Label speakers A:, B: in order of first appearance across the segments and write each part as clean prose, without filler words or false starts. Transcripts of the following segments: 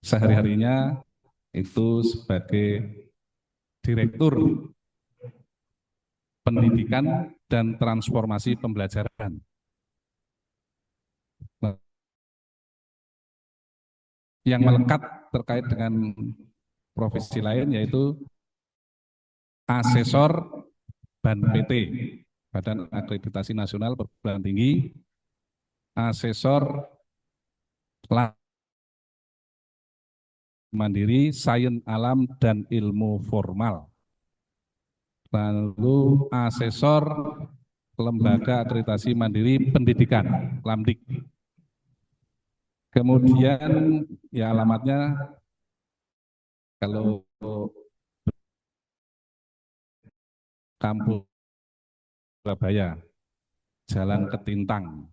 A: sehari-harinya itu sebagai Direktur Pendidikan dan Transformasi Pembelajaran. Yang melekat terkait dengan profesi lain yaitu Asesor BAN PT, Badan Akreditasi Nasional Perguruan Tinggi, Asesor Mandiri, Sains Alam dan Ilmu Formal, lalu Asesor Lembaga Akreditasi Mandiri Pendidikan, Lamdik. Kemudian ya alamatnya kalau kampus Surabaya, Jalan Ketintang.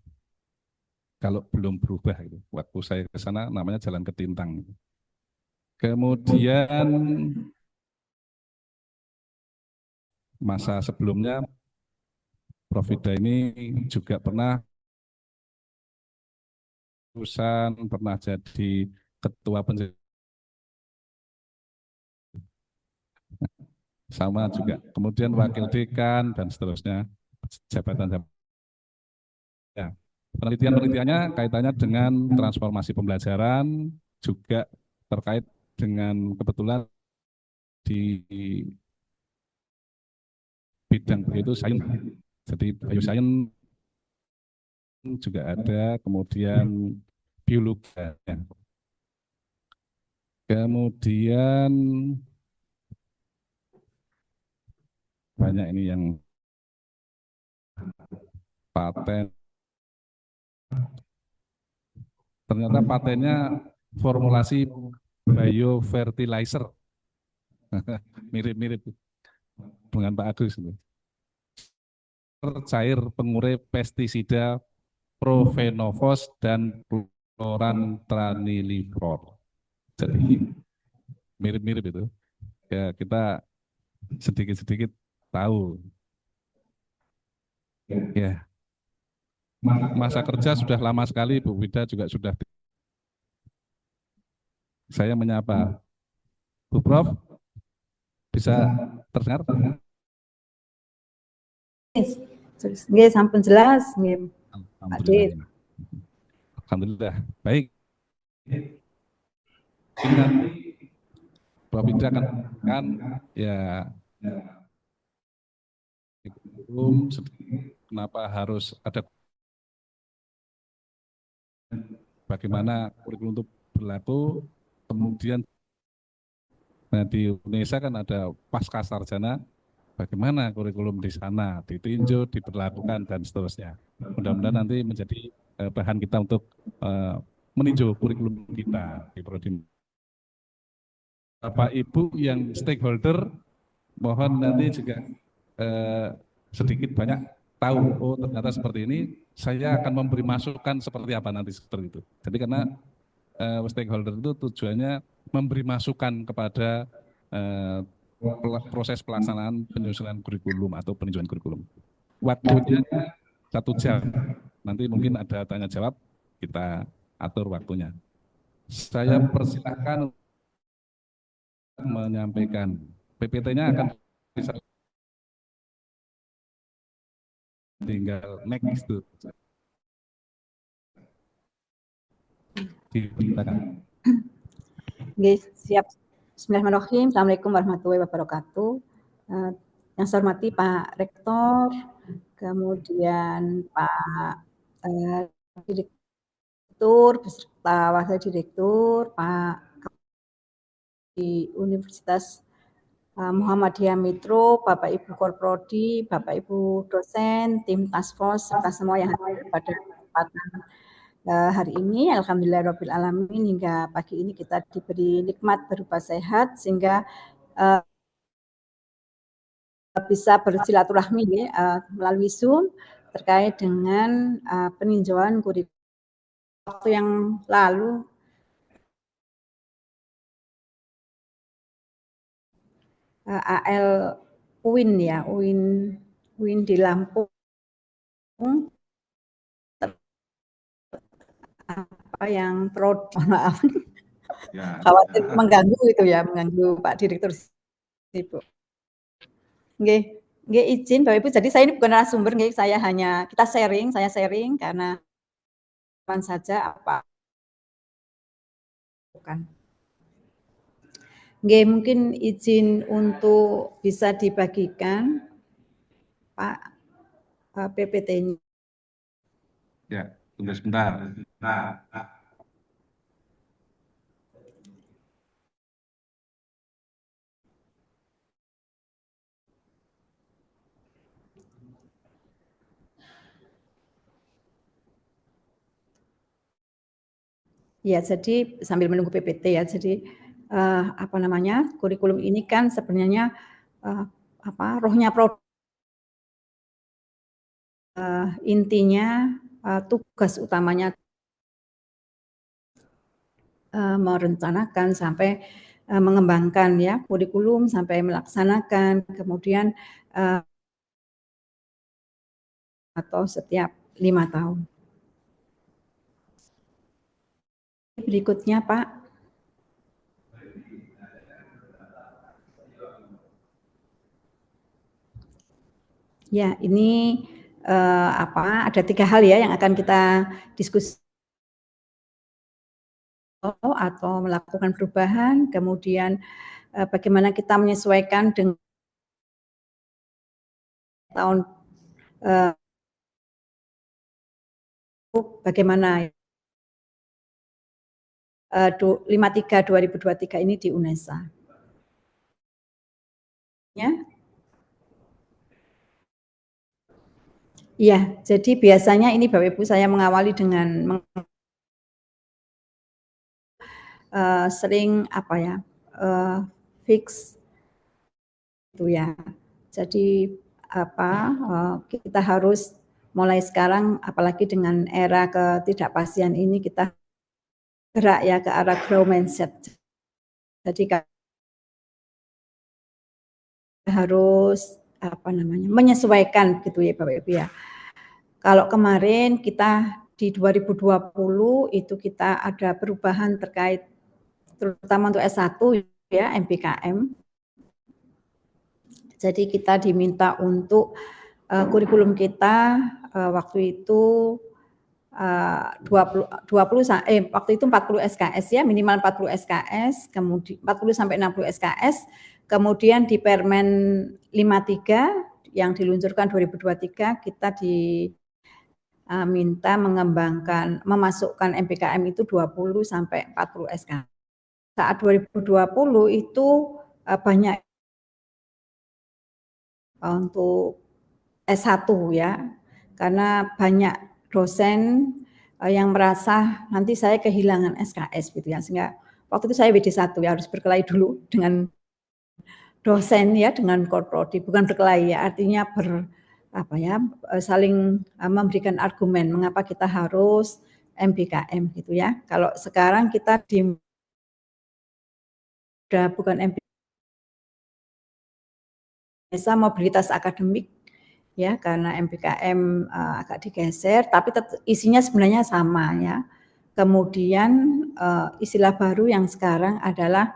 A: Kalau belum berubah itu, waktu saya ke sana namanya Jalan Ketintang. Kemudian masa sebelumnya Prof. Ida ini juga pernah jadi ketua penjaga sama juga, kemudian wakil dekan dan seterusnya, jabatan-jabatan. Ya. Penelitiannya kaitannya dengan transformasi pembelajaran, juga terkait dengan kebetulan di bidang itu sains, jadi biosains juga ada, kemudian biologi. Ya. Kemudian banyak ini yang paten. Ternyata patennya formulasi biofertilizer. Mirip-mirip dengan Pak Agus. Cair pengurip pestisida Profenovos dan chlorantraniliprol. Jadi mirip-mirip itu. Ya kita sedikit-sedikit tahu. Ya, masa kerja sudah lama sekali, Bu Wida juga sudah. Saya menyapa Bu Prof, bisa terdengar?
B: Nggih, sampun jelas, nggih.
A: Alhamdulillah. Alhamdulillah. Baik. Ini nanti Prof. Ida akan ya kenapa harus ada, bagaimana kurikulum itu berlaku, kemudian nah di Indonesia kan ada pasca sarjana, bagaimana kurikulum di sana ditinjau, diberlakukan dan seterusnya. Mudah-mudahan nanti menjadi bahan kita untuk meninjau kurikulum kita di prodi. Bapak Ibu yang stakeholder, mohon nanti juga sedikit banyak tahu, oh ternyata seperti ini, saya akan memberi masukan seperti apa nanti seperti itu. Jadi karena stakeholder itu tujuannya memberi masukan kepada proses pelaksanaan penyusunan kurikulum atau peninjauan kurikulum. Waktunya 1 jam. Nanti mungkin ada tanya jawab, kita atur waktunya. Saya persilahkan menyampaikan. PPT-nya akan bisa tinggal next itu. Diberitakan.
B: Siap. Bismillahirrahmanirrahim. Assalamualaikum warahmatullahi wabarakatuh. Yang saya hormati Pak Rektor, kemudian Pak Direktur, beserta Wakil Direktur, Pak di Universitas Muhammadiyah Mitro, Bapak Ibu Korprodi, Bapak Ibu dosen, tim task force, serta semua yang hadir pada kesempatan hari ini. Alhamdulillahirrahmanirrahim, hingga pagi ini kita diberi nikmat berupa sehat sehingga bisa bersilaturahmi melalui Zoom terkait dengan peninjauan kurikulum. Waktu yang lalu AL UIN ya, UIN di Lampung yang pro, maaf,
C: Ya.
B: khawatir mengganggu itu ya, mengganggu Pak Direktur sibuk. Nggih, nggih izin Bapak Ibu. Jadi saya ini bukan narasumber, nggih, saya hanya saya sharing karena kapan saja apa bukan. Nggih, mungkin izin untuk bisa dibagikan Pak PPT-nya.
C: Ya, tunggu sebentar.
B: Ya, jadi sambil menunggu PPT ya. Jadi apa namanya, kurikulum ini kan sebenarnya rohnya intinya tugas utamanya merencanakan sampai mengembangkan ya kurikulum sampai melaksanakan, kemudian atau setiap 5 tahun. Berikutnya Pak. Ya, ini ada 3 hal ya yang akan kita diskusi atau melakukan perubahan, kemudian bagaimana kita menyesuaikan dengan tahun bagaimana 53 2023 ini di UNESA. Ya. Iya, jadi biasanya ini Bapak Ibu saya mengawali dengan sering apa ya, fix itu ya. Jadi apa, kita harus mulai sekarang apalagi dengan era ketidakpastian ini kita gerak ya ke arah growth mindset. Jadi harus apa namanya, menyesuaikan gitu ya Bapak Ibu ya. Kalau kemarin kita di 2020 itu kita ada perubahan terkait terutama untuk S1 ya MPKM. Jadi kita diminta untuk kurikulum kita waktu itu 40 SKS ya, minimal 40 SKS, kemudian 40 sampai 60 SKS, kemudian di Permen 53 yang diluncurkan 2023 kita diminta memasukkan MPKM itu 20 sampai 40 SKS. Saat 2020 itu banyak untuk S1 ya, karena banyak dosen yang merasa nanti saya kehilangan SKS gitu ya, sehingga waktu itu saya WD1 ya harus berkelahi dulu dengan dosen ya, dengan Korprodi, bukan berkelahi ya, artinya saling memberikan argumen mengapa kita harus MBKM gitu ya. Kalau sekarang kita udah bukan MBKM, mobilitas akademik ya, karena MBKM agak digeser, tapi isinya sebenarnya sama ya. Kemudian istilah baru yang sekarang adalah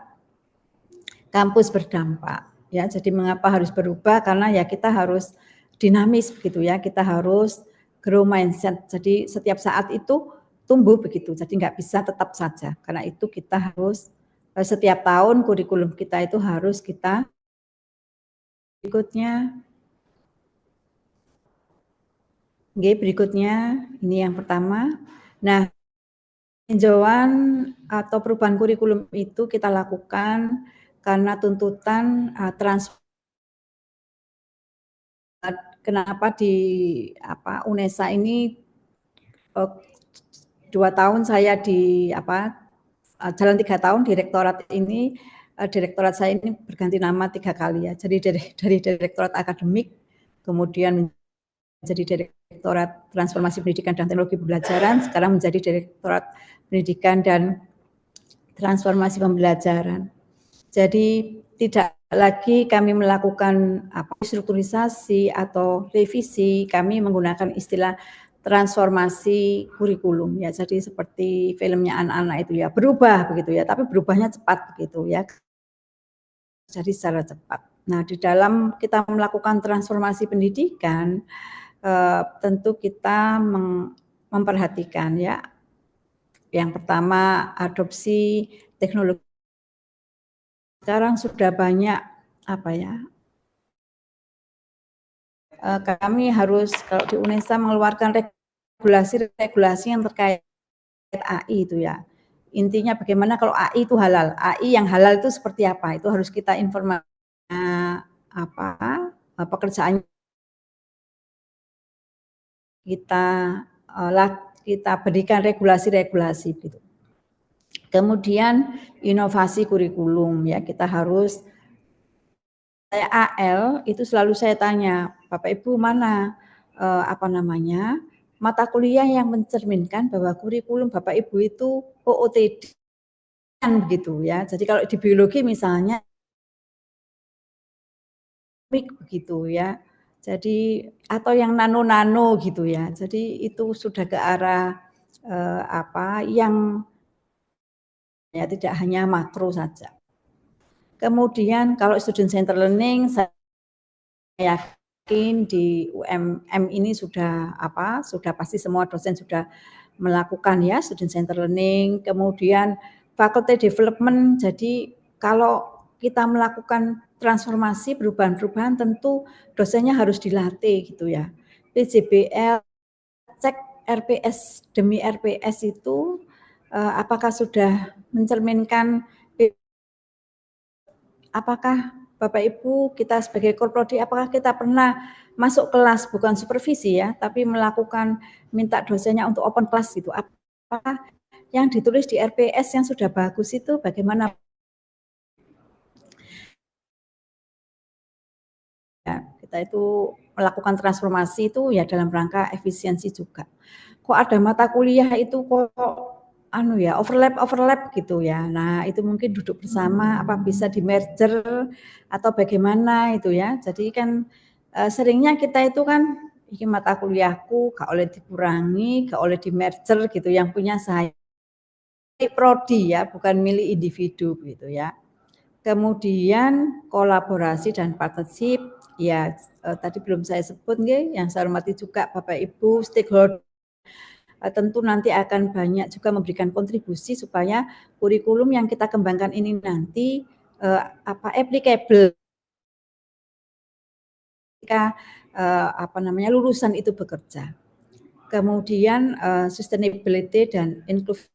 B: kampus berdampak ya. Jadi mengapa harus berubah? Karena ya kita harus dinamis begitu ya. Kita harus grow mindset. Jadi setiap saat itu tumbuh begitu. Jadi nggak bisa tetap saja. Karena itu kita harus setiap tahun kurikulum kita itu harus kita berikutnya ini yang pertama. Nah, tinjauan atau perubahan kurikulum itu kita lakukan karena tuntutan kenapa di UNESA ini 2 tahun saya di jalan 3 tahun direktorat ini, direktorat saya ini berganti nama 3 kali ya. Jadi dari direktorat akademik kemudian menjadi direktorat transformasi pendidikan dan teknologi pembelajaran, sekarang menjadi direktorat pendidikan dan transformasi pembelajaran. Jadi tidak lagi kami melakukan strukturisasi atau revisi, kami menggunakan istilah transformasi kurikulum ya. Jadi seperti filmnya anak-anak itu ya, berubah begitu ya, tapi berubahnya cepat begitu ya. Jadi secara cepat. Nah, di dalam kita melakukan transformasi pendidikan, tentu kita memperhatikan ya. Yang pertama, adopsi teknologi. Sekarang sudah banyak apa ya? Kami harus kalau di UNESA mengeluarkan regulasi yang terkait AI itu ya. Intinya bagaimana kalau AI itu halal. AI yang halal itu seperti apa? Itu harus kita informasi apa pekerjaan kita berikan regulasi-regulasi gitu. Kemudian inovasi kurikulum ya, kita harus saya AL itu selalu saya tanya, Bapak Ibu mana mata kuliah yang mencerminkan bahwa kurikulum Bapak Ibu itu OOTD kan begitu ya. Jadi kalau di biologi misalnya begitu ya. Jadi atau yang nano-nano gitu ya. Jadi itu sudah ke arah yang ya tidak hanya makro saja. Kemudian kalau student center learning saya yakin di UMM ini sudah pasti semua dosen sudah melakukan ya student center learning. Kemudian faculty development. Jadi kalau kita melakukan transformasi perubahan-perubahan tentu dosennya harus dilatih gitu ya. PJBL cek RPS demi RPS itu apakah sudah mencerminkan apakah Bapak Ibu kita sebagai korprodi apakah kita pernah masuk kelas bukan supervisi ya tapi melakukan minta dosennya untuk open class gitu. Apakah yang ditulis di RPS yang sudah bagus itu bagaimana ya, kita itu melakukan transformasi itu ya dalam rangka efisiensi juga. Kok ada mata kuliah itu kok overlap gitu ya. Nah, itu mungkin duduk bersama apa bisa di merger atau bagaimana itu ya. Jadi kan seringnya kita itu kan ini mata kuliahku gak oleh dikurangi, gak oleh di merger gitu yang punya saya prodi ya, bukan milik individu gitu ya. Kemudian kolaborasi dan partnership, ya tadi belum saya sebut yang saya hormati juga Bapak Ibu stakeholder tentu nanti akan banyak juga memberikan kontribusi supaya kurikulum yang kita kembangkan ini nanti applicable ketika lulusan itu bekerja. Kemudian sustainability dan inclusive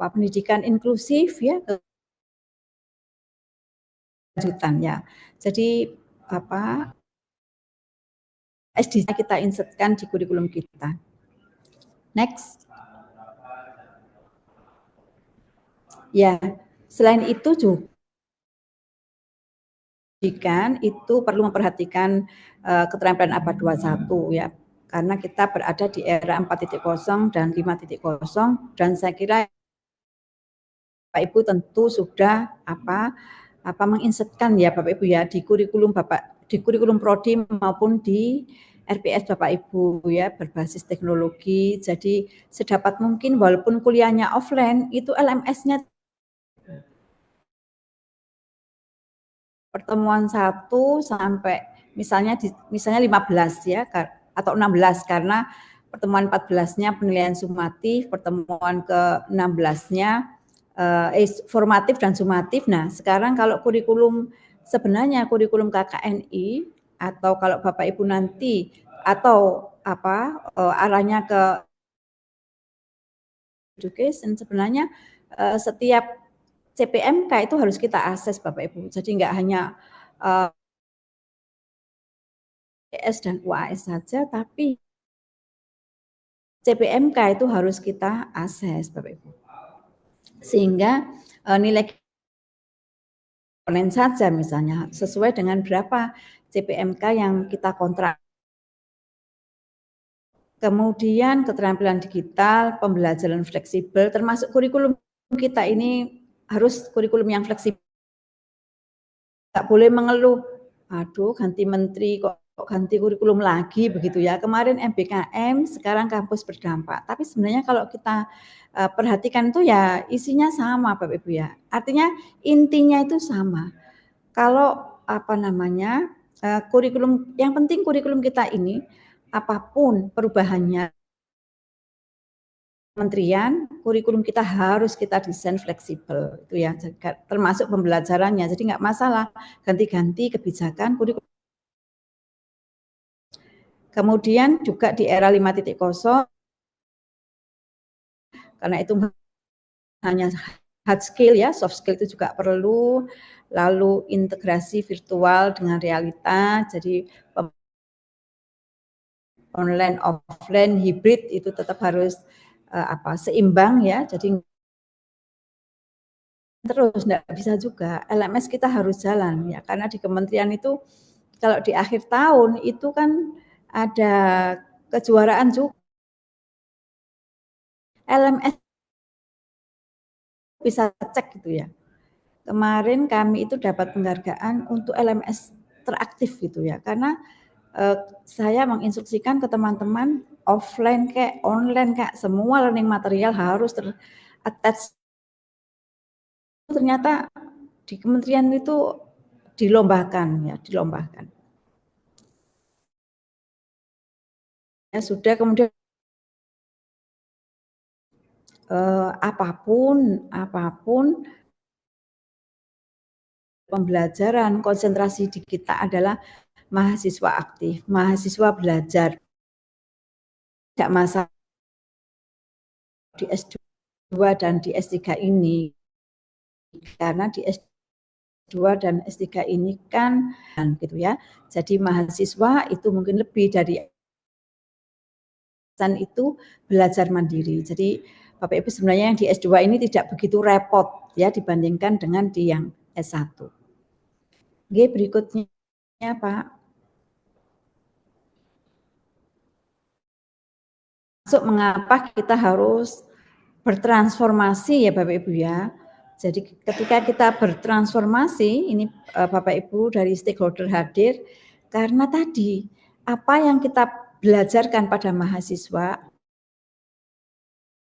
B: pendidikan inklusif ya kelanjutan ya. Jadi SDG kita insertkan di kurikulum kita. Next. Ya, selain itu juga itu perlu memperhatikan keterampilan abad 21 ya. Karena kita berada di era 4.0 dan 5.0 dan saya kira Bapak Ibu tentu sudah menginsertkan ya Bapak Ibu ya di kurikulum prodi maupun di RPS Bapak Ibu ya berbasis teknologi. Jadi sedapat mungkin walaupun kuliahnya offline itu LMS-nya pertemuan 1 sampai misalnya 15 ya atau 16 karena pertemuan 14-nya penilaian sumatif, pertemuan ke-16-nya formatif dan sumatif. Nah, sekarang kalau sebenarnya kurikulum KKNI atau kalau Bapak Ibu nanti atau arahnya ke education sebenarnya setiap CPMK itu harus kita akses Bapak Ibu. Jadi enggak hanya UAS dan UAS saja tapi CPMK itu harus kita akses Bapak Ibu. Sehingga nilai komponen saja misalnya sesuai dengan berapa CPMK yang kita kontrak. Kemudian keterampilan digital, pembelajaran fleksibel, termasuk kurikulum kita ini harus kurikulum yang fleksibel. Nggak boleh mengeluh, aduh ganti menteri kok kok ganti kurikulum lagi begitu ya. Kemarin MBKM, sekarang kampus berdampak. Tapi sebenarnya kalau kita perhatikan itu ya isinya sama Bapak Ibu ya. Artinya intinya itu sama. Kalau apa namanya kurikulum, yang penting kurikulum kita ini apapun perubahannya kementerian, kurikulum kita harus kita desain fleksibel itu ya, termasuk pembelajarannya. Jadi nggak masalah ganti-ganti kebijakan kurikulum. Kemudian juga di era 5.0 karena itu hanya hard skill ya, soft skill itu juga perlu, lalu integrasi virtual dengan realita, jadi online offline hybrid itu tetap harus seimbang ya, jadi terus enggak bisa juga LMS kita harus jalan ya, karena di kementerian itu kalau di akhir tahun itu kan ada kejuaraan juga LMS bisa cek gitu ya. Kemarin kami itu dapat penghargaan untuk LMS teraktif gitu ya, karena saya menginstruksikan ke teman-teman offline kayak online kayak semua learning material harus ter-attach. Ternyata di kementerian itu dilombakan ya, dilombakan. Ya sudah, kemudian apapun pembelajaran, konsentrasi di kita adalah mahasiswa aktif, mahasiswa belajar. Tidak masalah di S2 dan di S3 ini, karena di S2 dan S3 ini kan gitu ya. Jadi mahasiswa itu mungkin lebih dari itu belajar mandiri. Jadi Bapak Ibu sebenarnya yang di S2 ini tidak begitu repot ya dibandingkan dengan di yang S1. Oke, berikutnya Pak. Masuk mengapa kita harus bertransformasi ya Bapak Ibu ya. Jadi ketika kita bertransformasi, ini Bapak Ibu dari stakeholder hadir, karena tadi apa yang kita belajarkan pada mahasiswa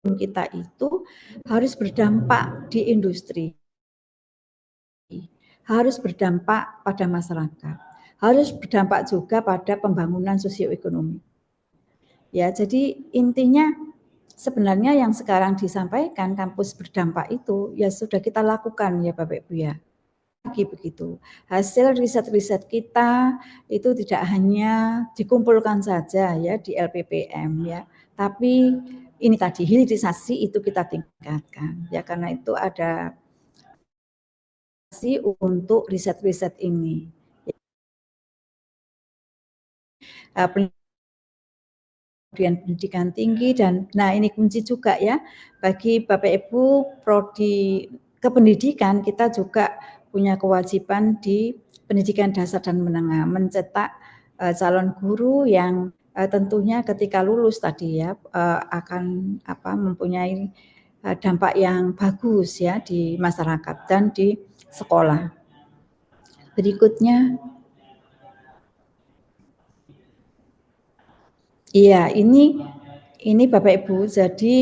B: kita itu harus berdampak di industri, harus berdampak pada masyarakat, harus berdampak juga pada pembangunan sosioekonomi. Ya, jadi intinya sebenarnya yang sekarang disampaikan kampus berdampak itu ya sudah kita lakukan ya Bapak Ibu ya. Lagi begitu. Hasil riset-riset kita itu tidak hanya dikumpulkan saja ya di LPPM ya, tapi ini tadi hilirisasi itu kita tingkatkan ya, karena itu ada untuk riset-riset ini. Kemudian pendidikan tinggi, dan nah ini kunci juga ya bagi Bapak Ibu prodi kependidikan, kita juga punya kewajiban di pendidikan dasar dan menengah mencetak calon guru yang tentunya ketika lulus tadi ya akan mempunyai dampak yang bagus ya di masyarakat dan di sekolah. Berikutnya. Iya, ini Bapak Ibu, jadi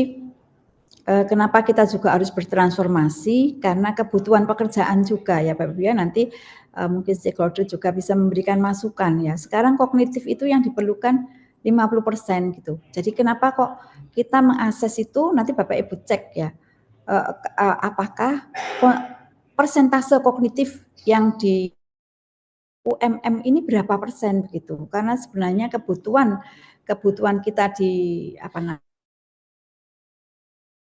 B: kenapa kita juga harus bertransformasi, karena kebutuhan pekerjaan juga ya Bapak Ibu ya, nanti mungkin stakeholder juga bisa memberikan masukan ya. Sekarang kognitif itu yang diperlukan 50% gitu. Jadi kenapa kok kita mengakses itu, nanti Bapak Ibu cek ya, apakah persentase kognitif yang di UMM ini berapa persen begitu. Karena sebenarnya kebutuhan kita di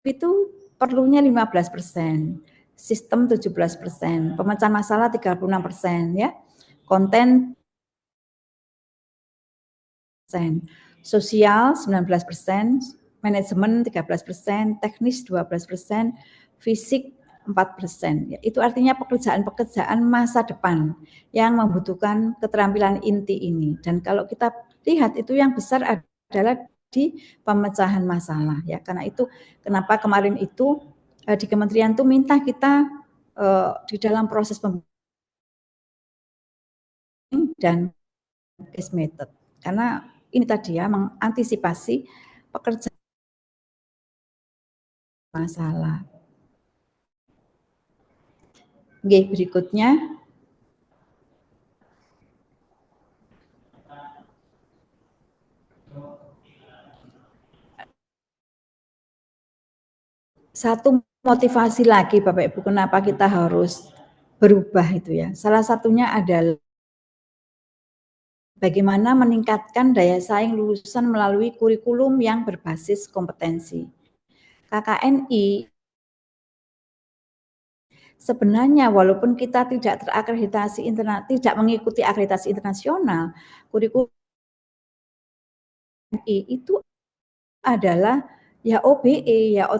B: itu perlunya 15%, sistem 17%, pemecahan masalah 36% ya, konten sosial 19%, manajemen 13%, teknis 12%, fisik 4%. Ya, itu artinya pekerjaan-pekerjaan masa depan yang membutuhkan keterampilan inti ini. Dan kalau kita lihat itu yang besar adalah di pemecahan masalah ya. Karena itu kenapa kemarin itu di kementerian itu minta kita di dalam proses dan case method. Karena ini tadi ya, mengantisipasi pekerjaan masalah. Oke, berikutnya. Satu motivasi lagi Bapak Ibu, kenapa kita harus berubah itu ya. Salah satunya adalah bagaimana meningkatkan daya saing lulusan melalui kurikulum yang berbasis kompetensi. KKNI sebenarnya walaupun kita tidak terakreditasi tidak mengikuti akreditasi internasional, kurikulum itu adalah ya OBE, ya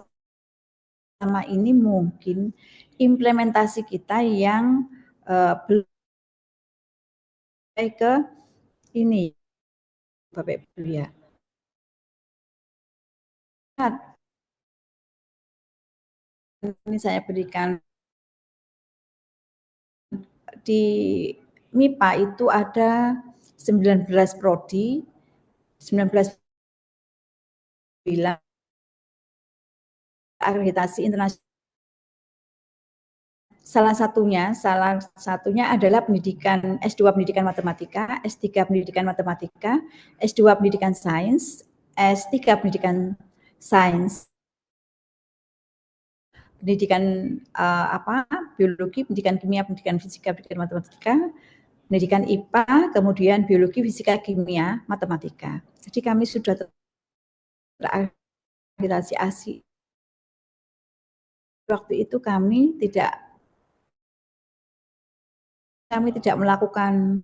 B: selama ini mungkin implementasi kita yang belum ke ini Bapak Ibu ya. Ini saya berikan di MIPA itu ada 19 prodi, 19 bilang akreditasi internasional. Salah satunya adalah pendidikan S2 pendidikan matematika, S3 pendidikan matematika, S2 pendidikan sains, S3 pendidikan sains, pendidikan biologi, pendidikan kimia, pendidikan fisika, pendidikan matematika, pendidikan IPA, kemudian biologi, fisika, kimia, matematika. Jadi kami sudah terakreditasi ASI. Waktu itu kami tidak melakukan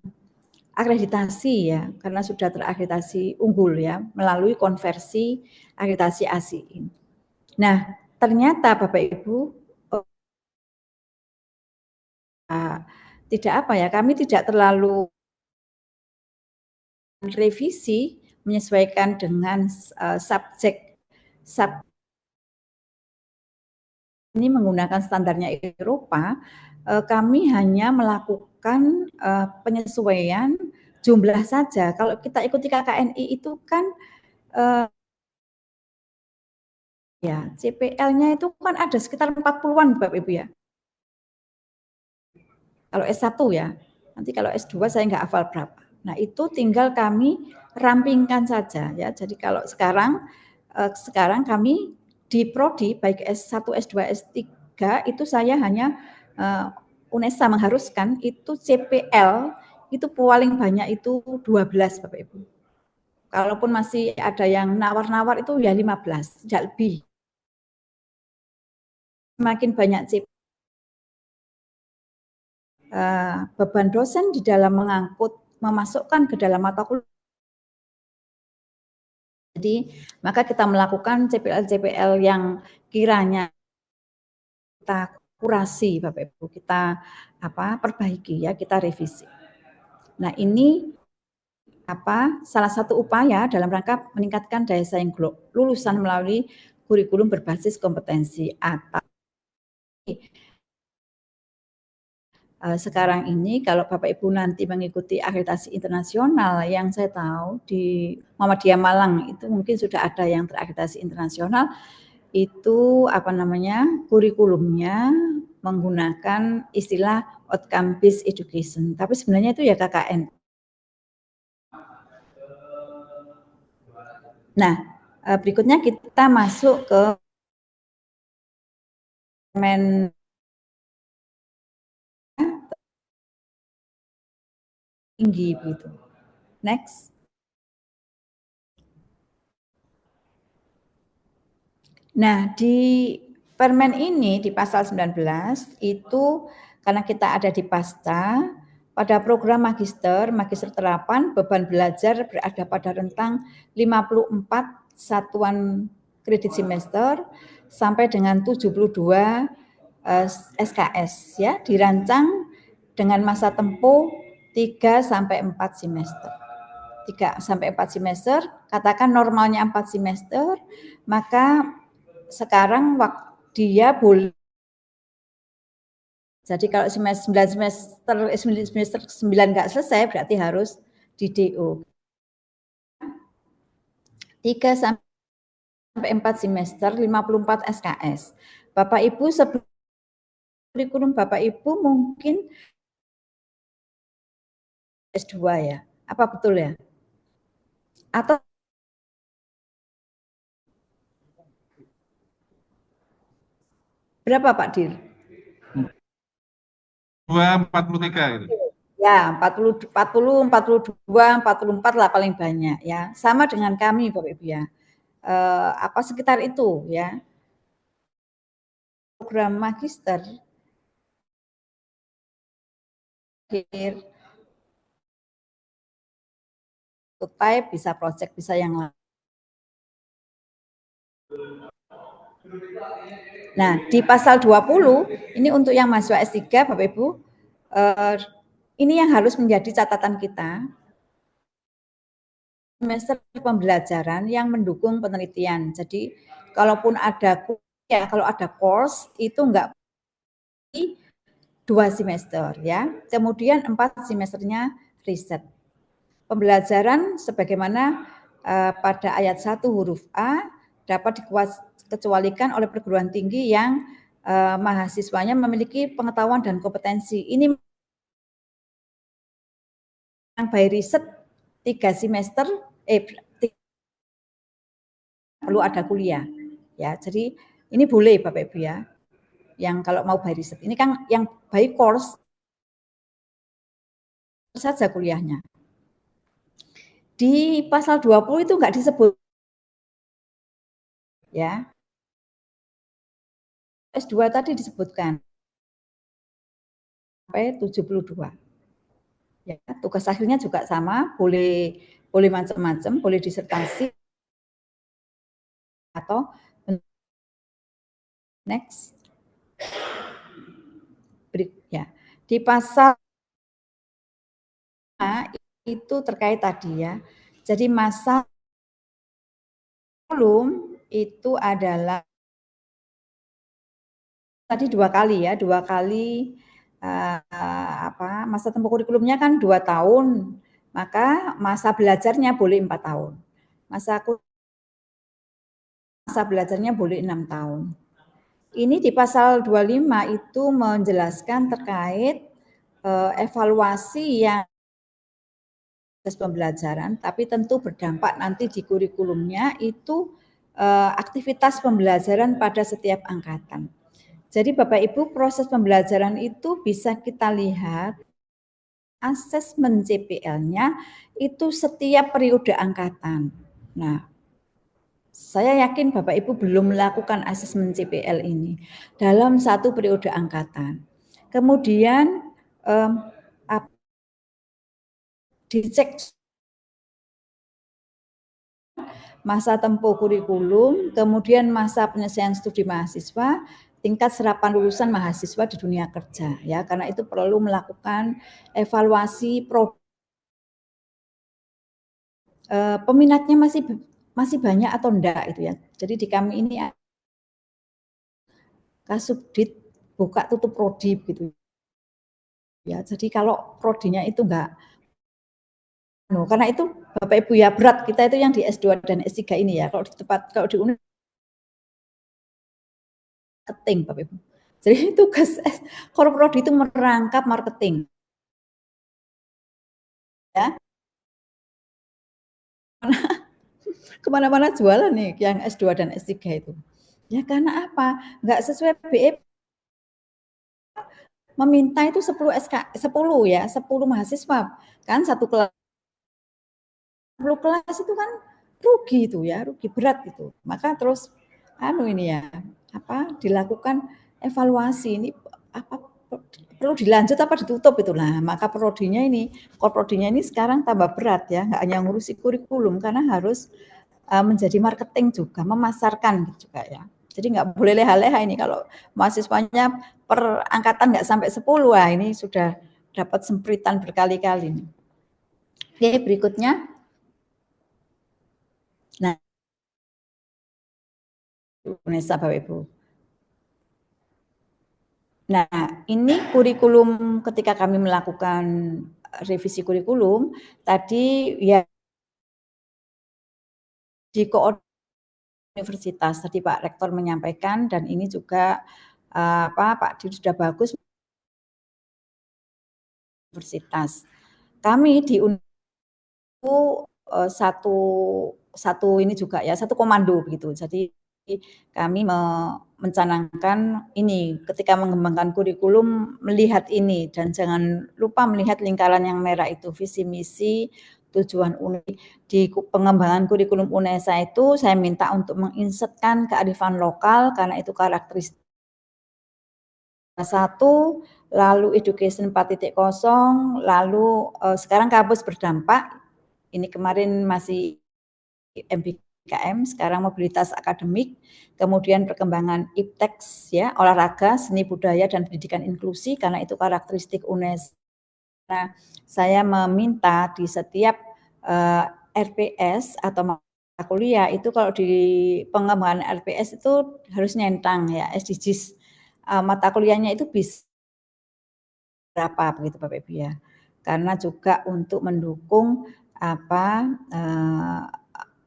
B: akreditasi ya, karena sudah terakreditasi unggul ya, melalui konversi akreditasi ASI. Nah, ternyata Bapak Ibu kami tidak terlalu revisi menyesuaikan dengan subjek ini menggunakan standarnya Eropa. Kami hanya melakukan penyesuaian jumlah saja. Kalau kita ikuti KKNI itu kan ya CPL-nya itu kan ada sekitar 40-an Bapak Ibu ya. Kalau S1 ya. Nanti kalau S2 saya nggak hafal berapa. Nah, itu tinggal kami rampingkan saja ya. Jadi kalau sekarang kami di prodi baik S1, S2, S3 itu saya hanya UNESA mengharuskan itu CPL itu paling banyak itu 12 Bapak Ibu. Kalaupun masih ada yang nawar-nawar itu ya 15, tidak lebih. Semakin banyak CPL, beban dosen di dalam memasukkan ke dalam mata kuliah. Jadi maka kita melakukan CPL yang kiranya kita kurasi Bapak Ibu, kita perbaiki ya, kita revisi. Nah, ini salah satu upaya dalam rangka meningkatkan daya saing lulusan melalui kurikulum berbasis kompetensi atau sekarang ini kalau Bapak Ibu nanti mengikuti akreditasi internasional yang saya tahu di Muhammadiyah Malang itu mungkin sudah ada yang terakreditasi internasional, itu kurikulumnya menggunakan istilah outcome based education, tapi sebenarnya itu ya KKN. Nah, berikutnya kita masuk ke tinggi begitu. Next. Nah, di Permen ini di pasal 19 itu karena kita ada di pasca pada program magister terapan beban belajar berada pada rentang 54 satuan kredit semester sampai dengan 72 SKS ya, dirancang dengan masa tempuh 3 sampai 4 semester. 3 sampai 4 semester, katakan normalnya 4 semester, maka sekarang dia boleh. Jadi kalau semester 9 nggak selesai berarti harus di DO. 3 sampai 4 semester 54 SKS. Bapak Ibu sebelum kurikulum Bapak Ibu mungkin S2 ya. Apa betul ya? Atau berapa Pak Dir?
C: 243 gitu.
B: Ya, 40, 42, 44 lah paling banyak ya. Sama dengan kami Bapak Ibu ya. Apa sekitar itu ya. Program magister type bisa project bisa yang lain. Nah, di pasal 20 ini untuk yang mahasiswa S3 Bapak Ibu, ini yang harus menjadi catatan kita. Semester pembelajaran yang mendukung penelitian. Jadi kalaupun ada kalau ada course itu enggak 2 semester ya. Kemudian 4 semesternya riset. Pembelajaran sebagaimana pada ayat 1 huruf A dapat dikecualikan oleh perguruan tinggi yang mahasiswanya memiliki pengetahuan dan kompetensi. Ini yang by riset 3 semester perlu ada kuliah ya. Jadi ini boleh Bapak Ibu ya. Yang kalau mau by riset. Ini kan yang by course saja kuliahnya. Di pasal 20 itu enggak disebut ya. S2 tadi disebutkan sampai 72. Ya, tugas akhirnya juga sama, boleh macam-macam, boleh disertasi atau next. Ya. Di pasal itu terkait tadi ya. Jadi masa kurikulum itu adalah tadi 2 kali ya, 2 kali masa tempuh kurikulumnya kan 2 tahun, maka masa belajarnya boleh 4 tahun. Masa belajarnya boleh 6 tahun. Ini di pasal 25 itu menjelaskan terkait evaluasi yang proses pembelajaran, tapi tentu berdampak nanti di kurikulumnya itu aktivitas pembelajaran pada setiap angkatan. Jadi Bapak Ibu proses pembelajaran itu bisa kita lihat asesmen CPL-nya itu setiap periode angkatan. Nah, saya yakin Bapak Ibu belum melakukan asesmen CPL ini dalam satu periode angkatan. Kemudian dicek masa tempuh kurikulum, kemudian masa penyelesaian studi mahasiswa, tingkat serapan lulusan mahasiswa di dunia kerja ya, karena itu perlu melakukan evaluasi peminatnya masih banyak atau enggak itu ya. Jadi di kami ini Kasubdit buka tutup prodi gitu ya. Jadi kalau prodinya itu enggak karena itu Bapak Ibu ya berat kita itu yang di S2 dan S3 ini ya. Kalau di UNER marketing Bapak Ibu. Jadi tugas Korprodi itu merangkap marketing. Ya. Kemana-mana jualan nih yang S2 dan S3 itu. Ya karena apa? Enggak sesuai BEP. Meminta itu 10 ya, 10 mahasiswa. Kan satu kelas 10 kelas itu kan rugi itu ya, rugi berat itu. Maka terus ini ya, dilakukan evaluasi ini perlu dilanjut apa ditutup itulah. Maka prodinya ini, Korprodinya ini sekarang tambah berat ya, enggak hanya ngurusi kurikulum karena harus menjadi marketing juga, memasarkan juga ya. Jadi nggak boleh leha-leha ini kalau mahasiswanya per angkatan nggak sampai 10, wah ini sudah dapat sempritan berkali-kali. Oke, berikutnya. Nah, Unesa Bapak Ibu. Nah, ini kurikulum ketika kami melakukan revisi kurikulum tadi ya di universitas tadi Pak Rektor menyampaikan, dan ini juga Pak Dir sudah bagus universitas. Kami di satu ini juga ya, satu komando begitu. Jadi kami mencanangkan ini ketika mengembangkan kurikulum melihat ini, dan jangan lupa melihat lingkaran yang merah itu, visi misi tujuan di pengembangan kurikulum UNESA itu saya minta untuk menginsertkan kearifan lokal karena itu karakteristik satu, lalu education 4.0, lalu sekarang kampus berdampak. Ini kemarin masih MBKM, sekarang mobilitas akademik, kemudian perkembangan ipteks ya, olahraga, seni budaya dan pendidikan inklusi karena itu karakteristik UNESA. Nah, saya meminta di setiap RPS atau mata kuliah itu kalau di pengembangan RPS itu harus nyentang ya SDGs. Mata kuliahnya itu bisa berapa begitu Bapak Ibu ya. Karena juga untuk mendukung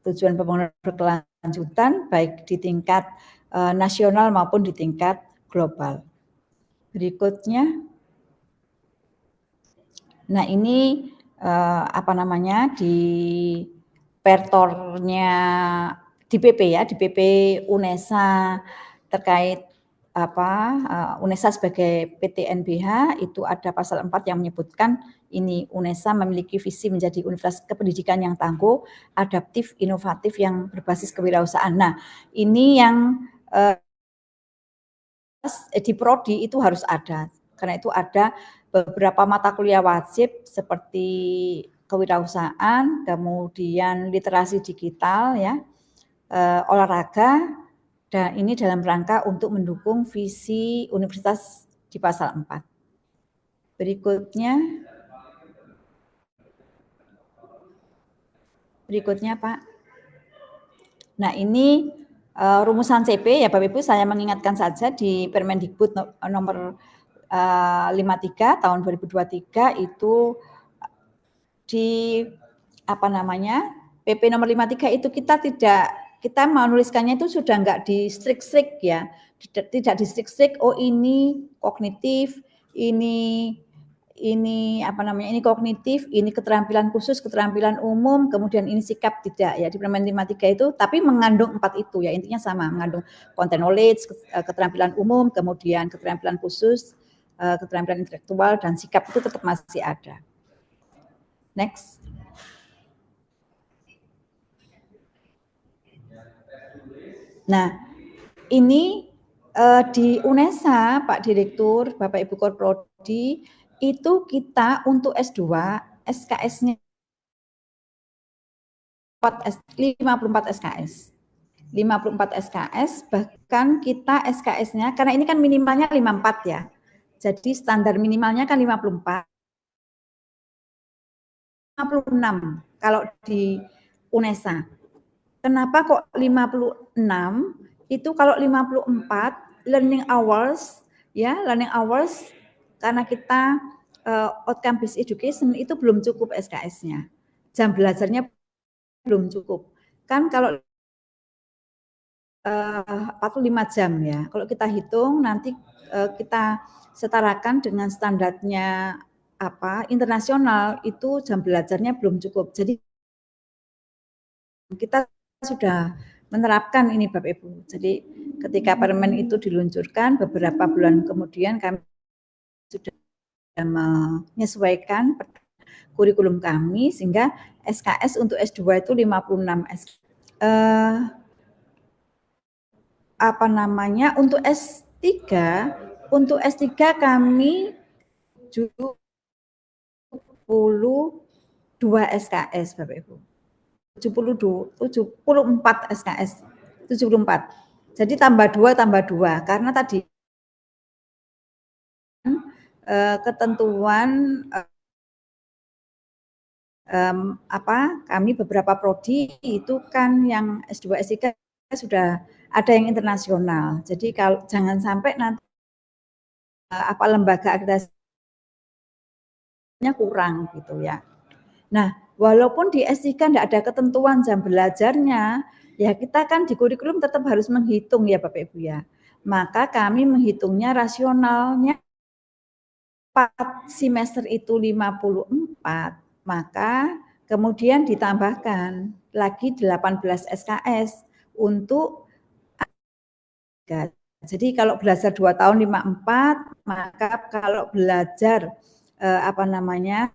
B: tujuan pembangunan berkelanjutan baik di tingkat nasional maupun di tingkat global. Berikutnya, nah ini di pertornya di PP ya, di PP UNESA terkait UNESA sebagai PTNBH itu ada pasal 4 yang menyebutkan ini UNESA memiliki visi menjadi universitas kependidikan yang tangguh, adaptif, inovatif yang berbasis kewirausahaan. Nah, ini yang di prodi itu harus ada. Karena itu ada beberapa mata kuliah wajib seperti kewirausahaan, kemudian literasi digital ya, olahraga, dan ini dalam rangka untuk mendukung visi universitas di pasal 4. Berikutnya Pak. Nah ini rumusan CP ya Bapak Ibu, saya mengingatkan saja di Permendikbud nomor 53 tahun 2023 itu di PP nomor 53 itu kita menuliskannya itu sudah enggak di strict ya, tidak di strict. Oh ini kognitif, ini kognitif, ini keterampilan khusus, keterampilan umum, kemudian ini sikap, tidak ya di Permen 53 itu, tapi mengandung 4 itu ya, intinya sama, mengandung content knowledge, keterampilan umum, kemudian keterampilan khusus, keterampilan intelektual dan sikap itu tetap masih ada. Next. Nah, ini di UNESA, Pak Direktur, Bapak Ibu Korprodi, itu kita untuk S2, SKS-nya 54 SKS. 54 SKS, bahkan kita SKS-nya, karena ini kan minimalnya 54 ya, jadi standar minimalnya kan 54. 56 kalau di UNESA. Kenapa kok 56? Itu kalau 54 learning hours ya, learning hours karena kita outcome based education itu belum cukup SKS-nya. Jam belajarnya belum cukup. Kan kalau 45 jam ya. Kalau kita hitung nanti kita setarakan dengan standarnya internasional itu jam belajarnya belum cukup. Jadi kita sudah menerapkan ini Bapak Ibu. Jadi ketika permen itu diluncurkan beberapa bulan kemudian kami sudah menyesuaikan kurikulum kami sehingga SKS untuk S2 itu 56 SKS. Untuk S3 kami 72 SKS Bapak Ibu. 74 SKS. 74. Jadi tambah 2 karena tadi ketentuan kami beberapa prodi itu kan yang S2 S3 sudah ada yang internasional. Jadi kalau jangan sampai nanti lembaga akreditasi kurang gitu ya. Nah, walaupun di S3 enggak ada ketentuan jam belajarnya, ya kita kan di kurikulum tetap harus menghitung ya Bapak Ibu ya. Maka kami menghitungnya rasionalnya 4 semester itu 54, maka kemudian ditambahkan lagi 18 SKS untuk jadi kalau belajar 2 tahun 54, maka kalau belajar apa namanya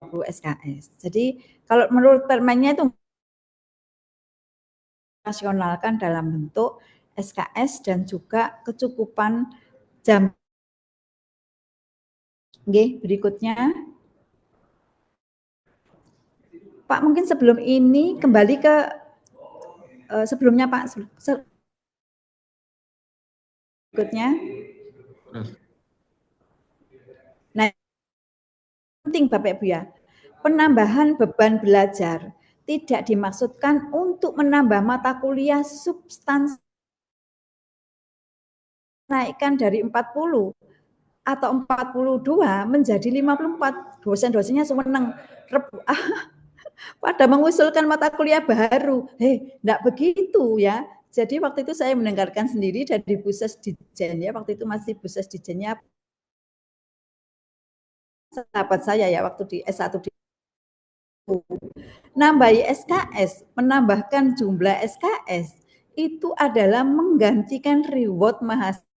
B: 20 SKS. Jadi kalau menurut permennya itu rasionalkan dalam bentuk SKS dan juga kecukupan jam. Oke, berikutnya. Pak, mungkin sebelum ini kembali ke sebelumnya Pak. Berikutnya. Nah, penting Bapak Ibu ya. Penambahan beban belajar tidak dimaksudkan untuk menambah mata kuliah substansi naikkan dari 40 atau 42 menjadi 54. Dosen-dosennya seneng pada mengusulkan mata kuliah baru. Enggak begitu ya. Jadi waktu itu saya mendengarkan sendiri dari Buses Dijen ya, waktu itu masih Buses Dijennya sahabat saya ya waktu di S1 di nambahi SKS, menambahkan jumlah SKS itu adalah menggantikan reward mahasiswa.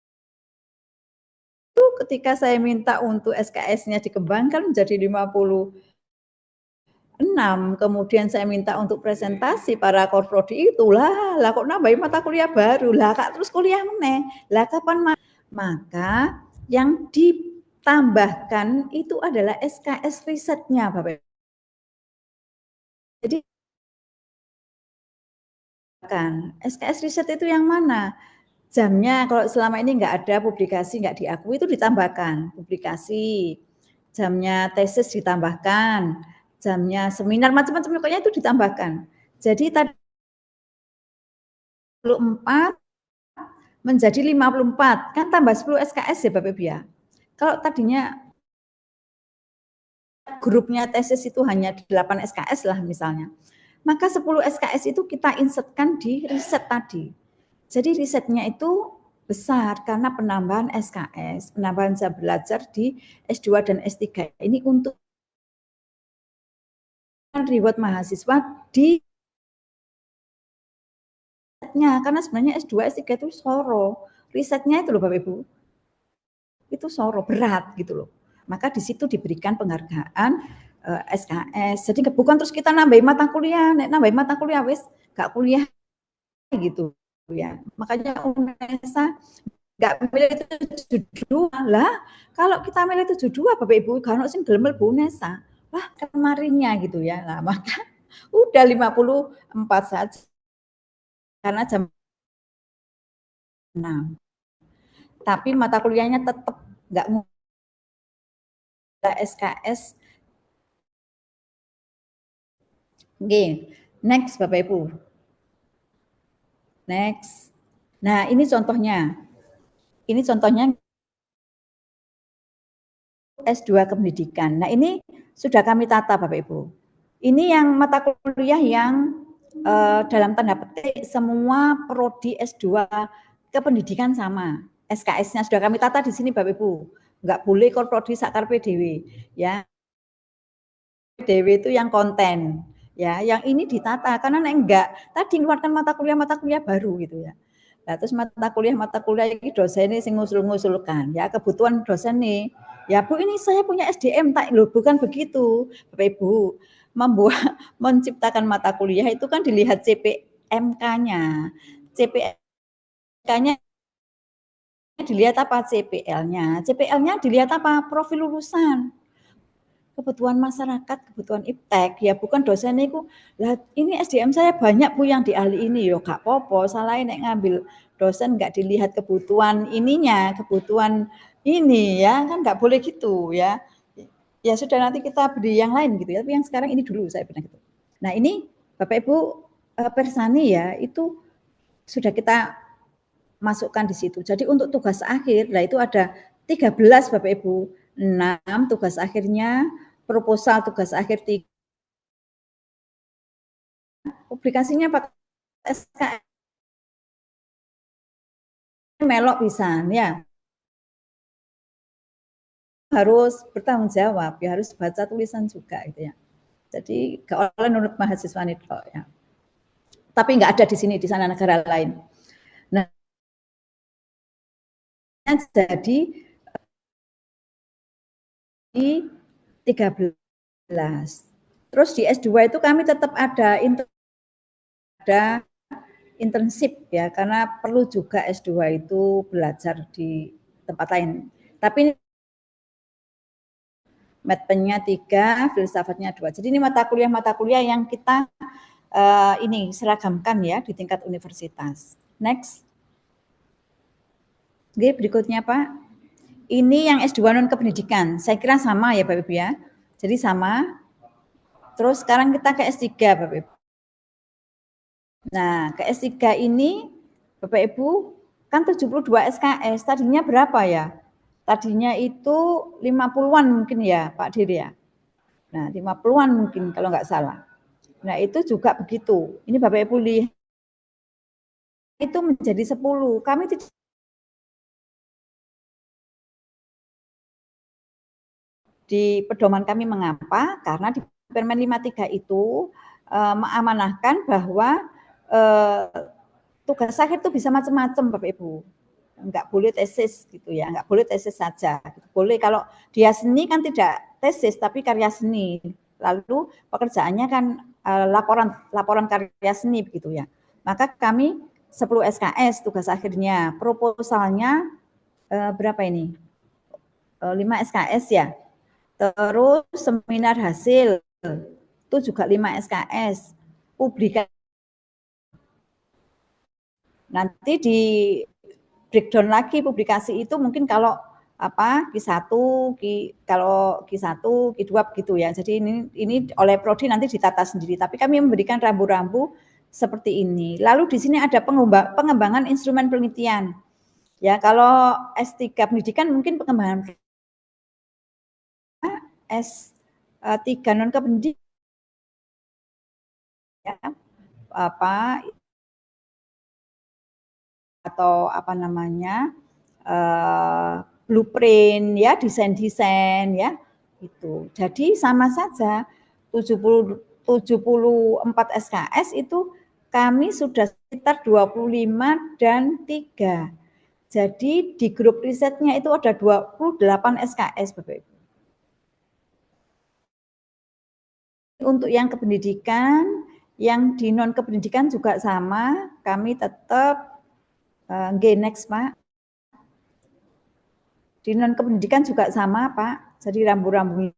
B: Ketika saya minta untuk SKS-nya dikembangkan menjadi 56, kemudian saya minta untuk presentasi para korprodi itulah, lah kok nambahin mata kuliah baru, lah Kak terus kuliah meneh, lah kapan maka yang ditambahkan itu adalah SKS risetnya Bapak. Jadi kan SKS riset itu yang mana? Jamnya kalau selama ini enggak ada publikasi, enggak diakui itu ditambahkan publikasi. Jamnya tesis ditambahkan, jamnya seminar macam-macam pokoknya itu ditambahkan. Jadi tadi 24 menjadi 54, kan tambah 10 SKS ya Bapak Ibu ya. Kalau tadinya grupnya tesis itu hanya 8 SKS lah misalnya. Maka 10 SKS itu kita insertkan di riset tadi. Jadi risetnya itu besar karena penambahan SKS, penambahan jam belajar di S2 dan S3 ini untuk reward mahasiswa di risetnya, karena sebenarnya S2, S3 itu soro, risetnya itu loh Bapak Ibu, itu soro, berat gitu loh. Maka di situ diberikan penghargaan SKS. Jadi bukan terus kita nambahin mata kuliah, nambahin mata kuliah wis gak kuliah gitu ya. Makanya UNESA nggak milih 72 lah. Kalau kita milih 72 Bapak Ibu kan sing gelem mlebu UNESA. Wah, kemarinnya gitu ya. Nah, maka udah 54 saja. Karena jam 6. Tapi mata kuliahnya tetap enggak SKS. Oke, next Bapak Ibu. Next. Nah, ini contohnya. Ini contohnya S2 Kependidikan. Nah, ini sudah kami tata Bapak Ibu. Ini yang mata kuliah yang dalam tanda petik semua prodi S2 Kependidikan sama. SKS-nya sudah kami tata di sini Bapak Ibu. Enggak boleh korprodi sakarpe dhewe ya. Dewe itu yang konten ya, yang ini ditata karena enggak tadi keluarkan mata kuliah baru gitu ya. Nah, terus mata kuliah ini dosennya sing ngusul-ngusulkan ya, kebutuhan dosen nih. Ya Bu, ini saya punya SDM tak loh, bukan begitu. Bapak Ibu, menciptakan mata kuliah itu kan dilihat CPMK-nya. CPMK-nya dilihat apa? CPL-nya. CPL-nya dilihat apa? Profil lulusan. Kebutuhan masyarakat, kebutuhan iptek, ya bukan dosen itu, lah ini SDM saya banyak Bu yang di ahli ini, yo gak popo, salah nek ngambil dosen nggak dilihat kebutuhan ininya, kebutuhan ini ya, kan nggak boleh gitu ya. Ya sudah nanti kita beri yang lain gitu ya, tapi yang sekarang ini dulu saya bilang gitu. Nah ini Bapak Ibu Persani ya, itu sudah kita masukkan di situ. Jadi untuk tugas akhir, lah itu ada 13 Bapak Ibu. 6 tugas akhirnya, proposal tugas akhir 3, publikasinya pakai SKS melok pisan ya. Harus bertanggung jawab, ya harus baca tulisan juga gitu ya. Jadi gak oleh nurut mahasiswa itu ya. Tapi nggak ada di sini, di sana negara lain. Nah, jadi di 13. Terus di S2 itu kami tetap ada internship ya, karena perlu juga S2 itu belajar di tempat lain. Tapi matnya 3, filsafatnya 2. Jadi ini mata kuliah yang kita ini seragamkan ya di tingkat universitas. Next. Oke, berikutnya Pak. Ini yang S2 non kependidikan. Saya kira sama ya Bapak Ibu ya. Jadi sama. Terus sekarang kita ke S3 Bapak Ibu. Nah, ke S3 ini Bapak Ibu kan 72 SKS. Tadinya berapa ya? Tadinya itu 50-an mungkin ya Pak Dir ya. Nah, 50-an mungkin kalau nggak salah. Nah, itu juga begitu. Ini Bapak Ibu lihat itu menjadi 10. Kami tidak di pedoman kami mengapa? Karena di Permen 53 itu mengamanahkan bahwa tugas akhir itu bisa macam-macam Bapak Ibu. Enggak boleh tesis gitu ya, enggak boleh tesis saja. Boleh kalau dia seni kan tidak tesis tapi karya seni. Lalu pekerjaannya kan laporan karya seni begitu ya. Maka kami 10 SKS tugas akhirnya, proposalnya berapa ini? 5 SKS ya. Terus seminar hasil itu juga 5 SKS. Publikasi nanti di breakdown lagi publikasi itu mungkin kalau apa Q1, kalau Q1, Q2 begitu ya. Jadi ini oleh prodi nanti ditata sendiri, tapi kami memberikan rambu-rambu seperti ini. Lalu di sini ada pengembangan instrumen penelitian. Ya, kalau S3 pendidikan mungkin pengembangan S3 non kependidikan ya, apa atau apa namanya blueprint ya, desain itu. Jadi sama saja 74 SKS itu kami sudah sekitar 25 dan 3. Jadi di grup risetnya itu ada 28 SKS Bapak Ibu. Untuk yang kependidikan, yang di non kependidikan juga sama, kami tetap next Pak. Di non kependidikan juga sama Pak. Jadi rambu-rambu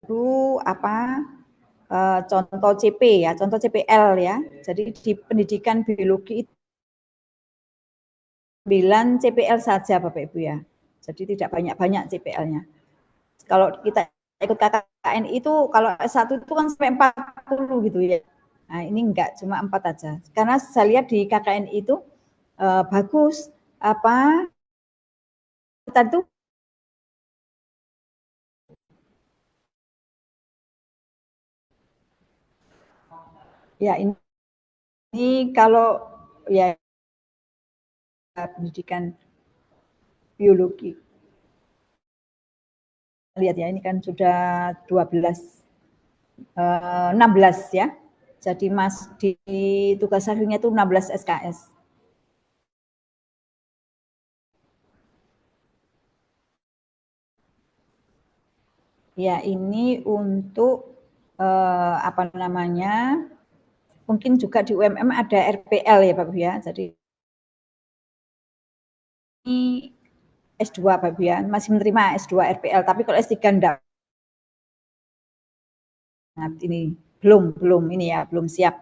B: itu apa contoh CP ya, contoh CPL ya. Jadi di pendidikan biologi itu 9 CPL saja Bapak Ibu ya. Jadi tidak banyak-banyak CPL-nya. Kalau kita ikut KKN itu kalau S1 itu kan sampai 40 gitu ya. Nah, ini enggak, cuma 4 aja. Karena saya lihat di KKN itu bagus apa kita tuh ya ini kalau ya pendidikan biologi. Lihat ya, ini kan sudah 16 ya. Jadi Mas di tugas akhirnya itu 16 SKS. Ya, ini untuk apa namanya? Mungkin juga di UMM ada RPL ya Pak Bu ya. Jadi ini S2 Pak Bu ya, masih menerima S2 RPL, tapi kalau S3 enggak. Nah, ini belum ini ya, belum siap.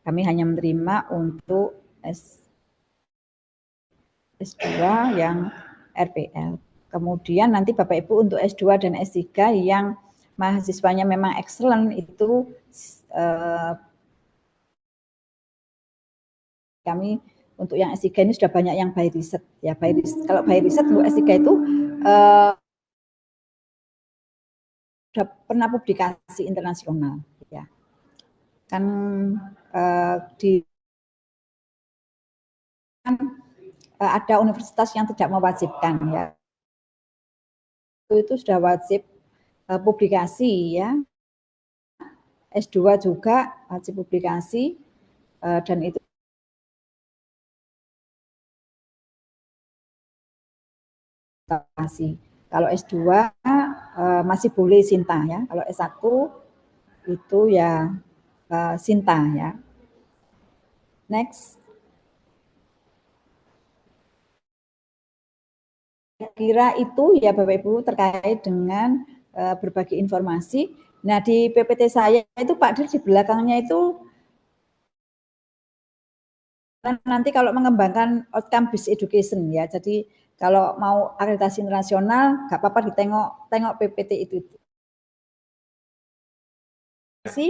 B: Kami hanya menerima untuk S2 yang RPL. Kemudian nanti Bapak Ibu untuk S2 dan S3 yang mahasiswanya memang excellent itu kami Untuk yang S3 ini sudah banyak yang by riset ya. Kalau by riset untuk S3 itu sudah pernah publikasi internasional ya. Kan ada universitas yang tidak mewajibkan ya. Itu sudah wajib publikasi ya. S2 juga wajib publikasi dan itu kalau S2 masih boleh Sinta ya. Kalau S1 itu ya Sinta ya. Next. Kira itu ya Bapak Ibu terkait dengan berbagi informasi. Nah di PPT saya itu Pak Dir di belakangnya itu nanti kalau mengembangkan outcome based education ya. Jadi kalau mau akreditasi internasional nggak apa-apa tengok PPT itu.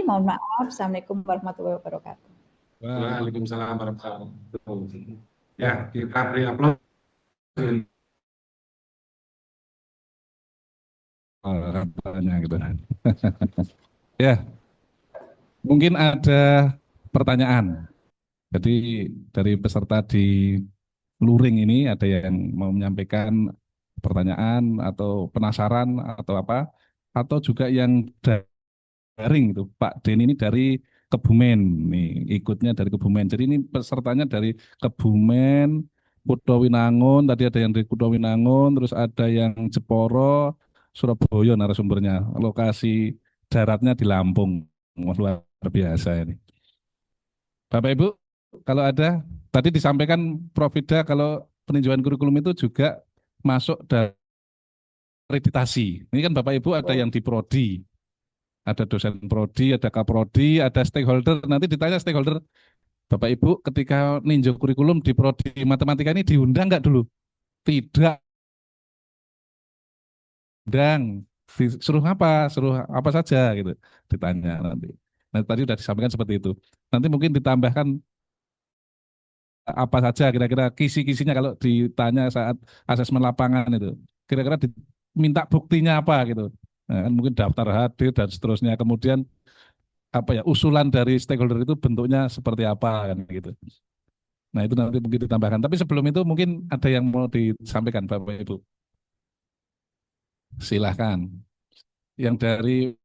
B: Mohon maaf. Assalamualaikum warahmatullahi wabarakatuh.
C: Waalaikumsalam warahmatullahi wabarakatuh. Ya, kita beri aplaus.
A: Katanya gitu. Ya, mungkin ada pertanyaan. Jadi dari peserta di luring ini ada yang mau menyampaikan pertanyaan atau penasaran atau apa, atau juga yang daring itu. Pak Den ini dari Kebumen nih, ikutnya dari Kebumen. Jadi ini pesertanya dari Kebumen, Kuto Winangun, tadi ada yang dari Kuto Winangun, terus ada yang Jeporo, Surabaya narasumbernya. Lokasi daratnya di Lampung. Luar biasa ini. Bapak Ibu, kalau ada, tadi disampaikan Prof. Ida kalau peninjauan kurikulum itu juga masuk dari akreditasi. Ini kan Bapak Ibu ada yang di Prodi, ada dosen Prodi, ada Kaprodi, ada stakeholder. Nanti ditanya stakeholder, Bapak Ibu ketika ninjau kurikulum di Prodi Matematika ini diundang nggak dulu? Tidak. Undang. Suruh apa saja gitu. Ditanya nanti. Nah, tadi sudah disampaikan seperti itu. Nanti mungkin ditambahkan apa saja kira-kira kisi-kisinya kalau ditanya saat asesmen lapangan itu. Kira-kira diminta buktinya apa gitu. Nah, kan mungkin daftar hadir dan seterusnya. Kemudian apa ya usulan dari stakeholder itu bentuknya seperti apa kan gitu. Nah itu nanti mungkin ditambahkan. Tapi sebelum itu mungkin ada yang mau disampaikan Bapak Ibu. Silahkan. Yang dari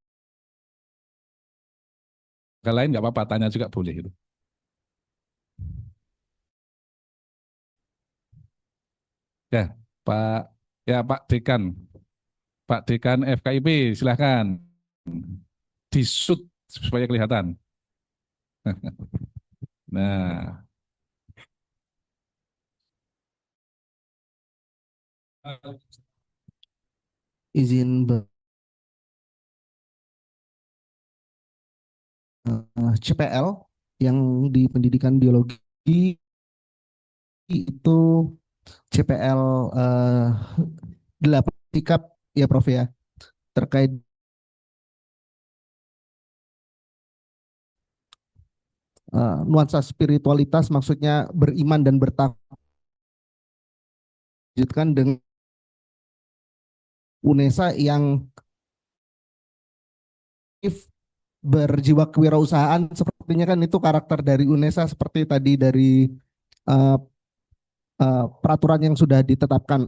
A: lain nggak apa-apa, tanya juga boleh itu. Ya, Pak Pak Dekan, Pak Dekan FKIP, silahkan di shoot supaya kelihatan. Nah,
D: izin CPL yang di pendidikan biologi itu CPL 8 sikap ya Prof ya terkait nuansa spiritualitas, maksudnya beriman dan bertakwa dengan UNESA yang berjiwa kewirausahaan, sepertinya kan itu karakter dari UNESA seperti tadi dari peraturan yang sudah ditetapkan.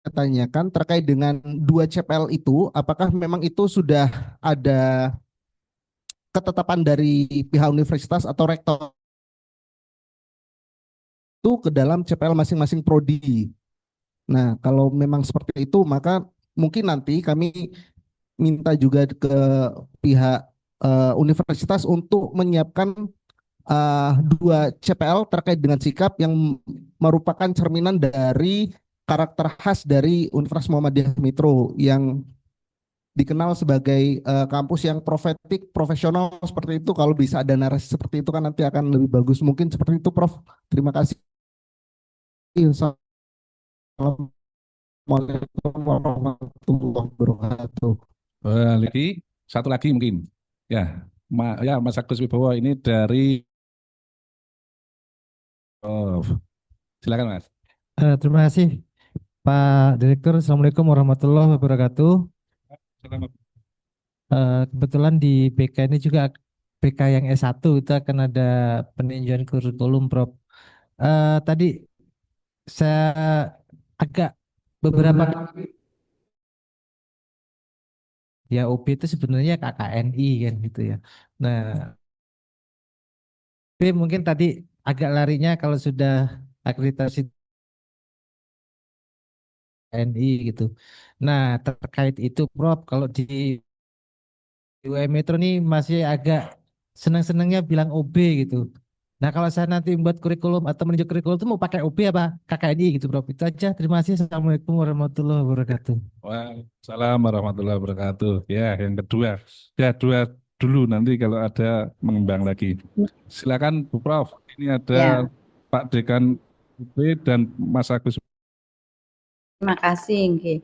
D: Tanyakan terkait dengan 2 CPL itu, apakah memang itu sudah ada ketetapan dari pihak universitas atau rektor itu ke dalam CPL masing-masing prodi. Nah, kalau memang seperti itu, maka mungkin nanti kami minta juga ke pihak universitas untuk menyiapkan 2 CPL terkait dengan sikap yang merupakan cerminan dari karakter khas dari Universitas Muhammadiyah Metro yang dikenal sebagai kampus yang profetik, profesional seperti itu. Kalau bisa ada narasi seperti itu kan nanti akan lebih bagus. Mungkin seperti itu Prof. Terima kasih. Assalamualaikum warahmatullahi wabarakatuh.
A: satu lagi mungkin. Ya, Mas Agus Wibowo ini dari Oh, silakan Mas.
E: Terima kasih Pak Direktur. Assalamualaikum warahmatullahi wabarakatuh.
A: Selamat.
E: Kebetulan di BK ini juga BK yang S1 itu akan ada peninjauan kurikulum, Prof. Tadi saya agak beberapa ya OB itu sebenarnya KKNI kan gitu ya. Nah, tapi mungkin tadi agak larinya kalau sudah akreditasi KKNI gitu. Nah, terkait itu Prof, kalau di UM Metro nih masih agak senang-senangnya bilang OB gitu. Nah, kalau saya nanti membuat kurikulum atau menuju kurikulum itu mau pakai OB apa KKNI gitu, Prof. Itu aja. Terima kasih. Assalamualaikum warahmatullahi wabarakatuh.
A: Waalaikumsalam warahmatullahi wabarakatuh. Ya, yang kedua. Ya, dua dulu nanti kalau ada mengembang lagi. Silakan Bu Prof. Ini ada
B: Ya,
A: Pak Dekan UB dan Mas Agus.
B: terima kasih. Nggih.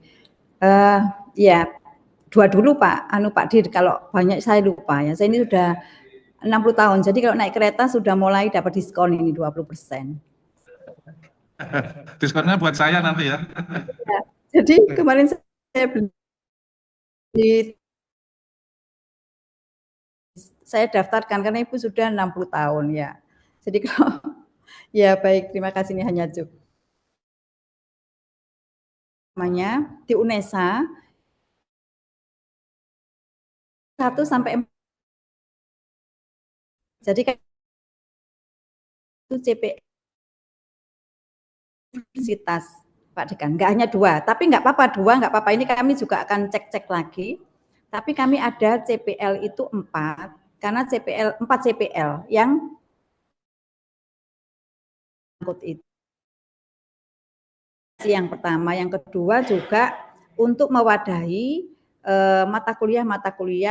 B: Ya, dua dulu Pak, Pak Dir, kalau banyak saya lupa ya. Saya ini sudah 60 tahun, jadi kalau naik kereta sudah mulai dapat diskon ini 20%.
C: Diskonnya buat saya nanti ya.
B: Ya, jadi kemarin saya beli, saya daftarkan karena Ibu sudah 60 tahun ya. Jadi kalau ya baik, terima kasih, ini hanya cukup. Namanya di UNESA 1 sampai 4. Jadi kan itu CP universitas Pak Dekan, nggak hanya 2, tapi nggak apa-apa 2, nggak apa-apa, ini kami juga akan cek-cek lagi. Tapi kami ada CPL itu 4, karena 4 CPL yang itu. Yang pertama, yang kedua juga untuk mewadahi mata kuliah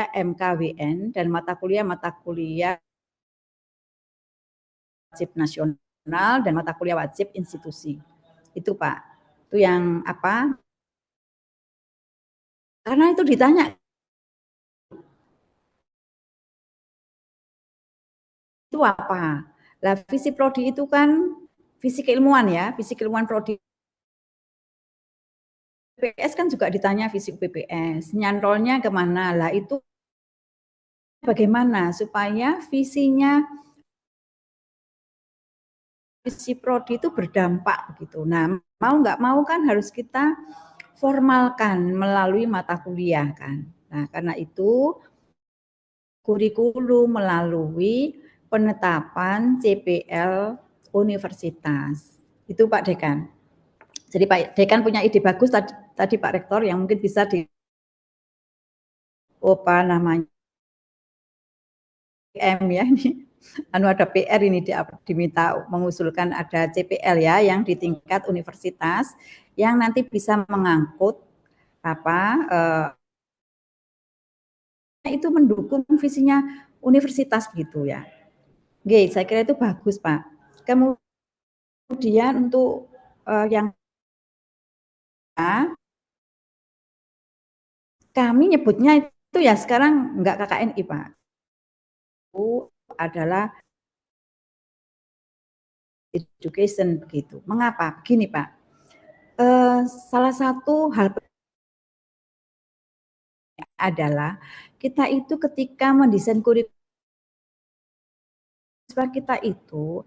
B: MKWN dan mata kuliah wajib nasional dan mata kuliah wajib institusi. Itu Pak. Itu yang apa? Karena itu ditanya itu apa? Lah visi prodi itu kan visi keilmuan ya, visi keilmuan prodi. PPS kan juga ditanya visi PPS, nyantolnya kemana? Lah itu bagaimana supaya visinya visi prodi itu berdampak begitu. Nah, mau nggak mau kan harus kita formalkan melalui mata kuliah kan. Nah, karena itu kurikulum melalui penetapan CPL universitas. Itu Pak Dekan. Jadi Pak Dekan punya ide bagus tadi Pak Rektor yang mungkin bisa apa namanya PM ya ini ada PR ini diminta mengusulkan ada CPL ya yang di tingkat universitas yang nanti bisa mengangkut apa itu mendukung visinya universitas gitu ya. Oke, saya kira itu bagus Pak. Kemudian untuk yang kami nyebutnya itu ya sekarang enggak KKNI Pak. Itu adalah education begitu. Mengapa? Begini Pak. Salah satu hal adalah kita itu ketika mendesain kurikulum kita itu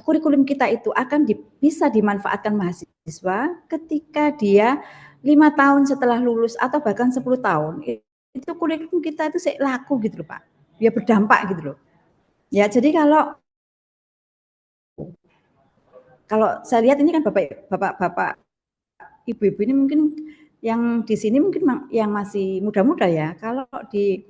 B: kurikulum kita itu akan bisa dimanfaatkan mahasiswa ketika dia 5 tahun setelah lulus atau bahkan 10 tahun itu kurikulum kita itu laku gitu loh Pak, dia berdampak gitu loh ya. Jadi kalau saya lihat ini kan bapak ibu-ibu ini mungkin yang di sini mungkin yang masih muda-muda ya. Kalau di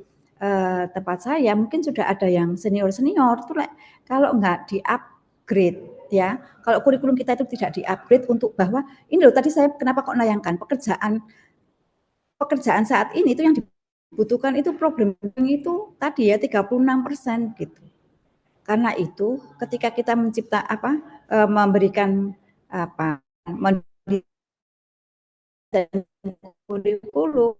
B: tempat saya mungkin sudah ada yang senior-senior tuh kalau nggak di-upgrade ya. Kalau kurikulum kita itu tidak di-upgrade untuk bahwa ini loh tadi saya kenapa kok nayangkan pekerjaan saat ini itu yang dibutuhkan itu problem itu tadi ya 36% gitu. Karena itu ketika kita memberikan kurikulum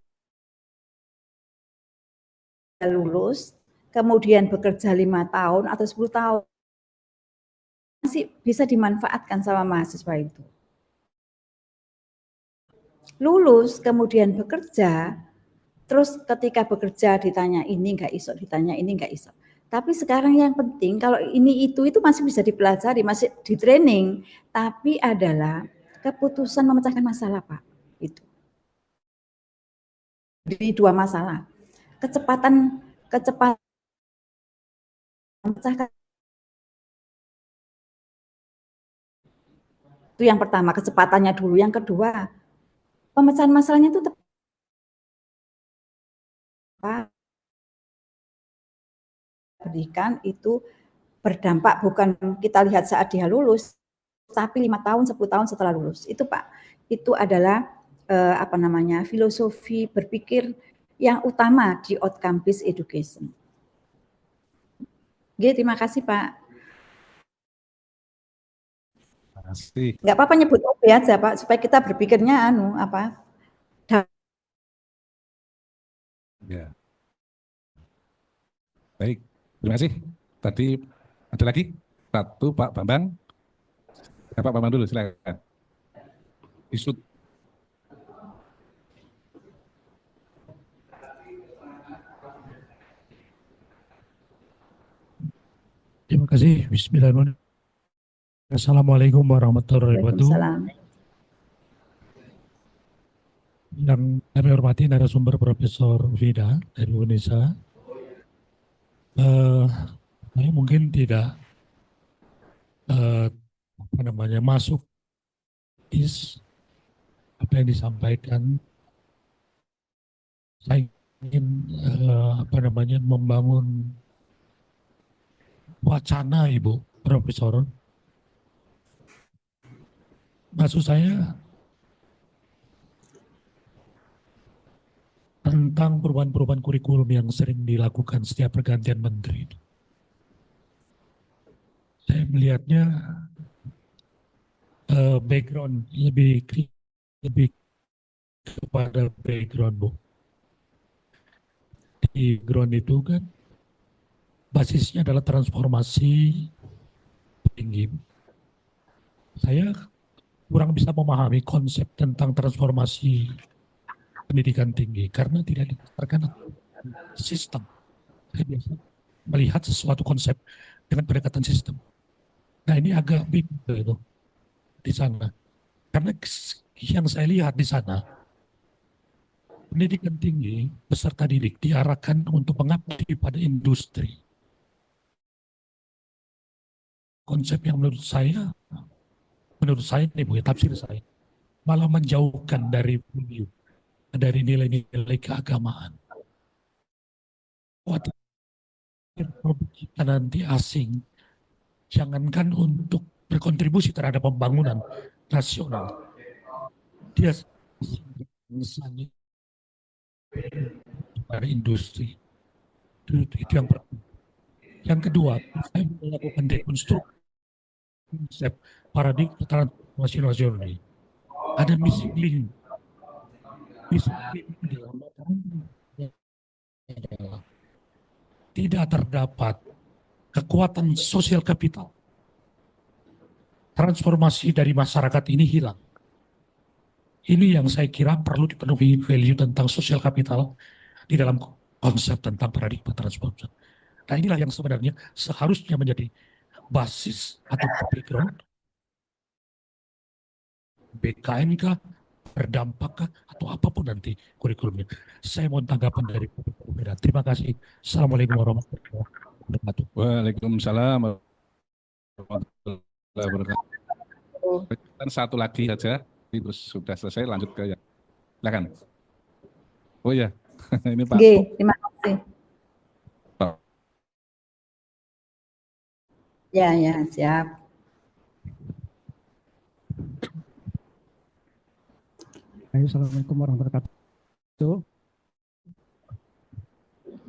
B: lulus kemudian bekerja 5 tahun atau 10 tahun masih bisa dimanfaatkan sama mahasiswa itu. Lulus, kemudian bekerja, terus ketika bekerja ditanya ini nggak iso, ditanya ini nggak iso. Tapi sekarang yang penting kalau ini itu masih bisa dipelajari, masih di training, tapi adalah keputusan memecahkan masalah, Pak. Itu. Jadi 2 masalah. Kecepatan memecahkan itu yang pertama, kecepatannya dulu. Yang kedua, pemecahan masalahnya itu tepat berikan itu berdampak bukan kita lihat saat dia lulus, tapi 5 tahun, 10 tahun setelah lulus. Itu Pak, itu adalah filosofi berpikir yang utama di outcome based education. Oke, terima kasih Pak.
A: Terima kasih.
B: Nggak apa-apa nyebut OB aja Pak, supaya kita berpikirnya
A: Ya. Baik, terima kasih. Tadi ada lagi satu Pak Bambang. Ya, Pak Bambang dulu, silakan. Isu.
F: Terima kasih. Bismillahirrahmanirrahim. Assalamualaikum warahmatullahi wabarakatuh.
B: Waalaikumsalam.
F: Yang kami hormati narasumber Profesor Vida dari Unesa. Saya mungkin tidak masuk apa yang disampaikan. Saya ingin membangun wacana Ibu Profesor. Maksud saya tentang perubahan-perubahan kurikulum yang sering dilakukan setiap pergantian menteri. Saya melihatnya background lebih kepada background, Bu. Di background itu kan basisnya adalah transformasi tinggi. Saya kurang bisa memahami konsep tentang transformasi pendidikan tinggi karena tidak didasarkan sistem. Saya biasa melihat sesuatu konsep dengan pendekatan sistem. Nah ini agak bingung itu di sana. Karena yang saya lihat di sana, pendidikan tinggi peserta didik diarahkan untuk mengabdi pada industri. Konsep yang menurut saya nih Bu, tafsir saya, malah menjauhkan dari value, dari nilai-nilai keagamaan. Produk kita nanti asing, jangankan untuk berkontribusi terhadap pembangunan nasional, dia misalnya pada industri. Itu yang pertama. Yang kedua, saya melakukan dekonstruksi konsep paradigma transformasi nasional ini. Ada missing link. Missing link dalam tidak terdapat kekuatan sosial kapital. Transformasi dari masyarakat ini hilang. Ini yang saya kira perlu dipenuhi value tentang sosial kapital di dalam konsep tentang paradigma transformasi. Nah inilah yang sebenarnya seharusnya menjadi basis atau background BKN kah, berdampak kah, atau apapun nanti kurikulumnya. Saya mau tanggapan dari Profesor Vida. Terima kasih. Assalamualaikum warahmatullahi wabarakatuh.
A: Waalaikumsalam warahmatullahi wabarakatuh. Kan satu lagi saja, terus sudah selesai lanjut ke yang. Silakan. Oh ya, ini Pak.
B: Oke, terima kasih. Ya, siap.
G: Assalamualaikum warahmatullahi wabarakatuh.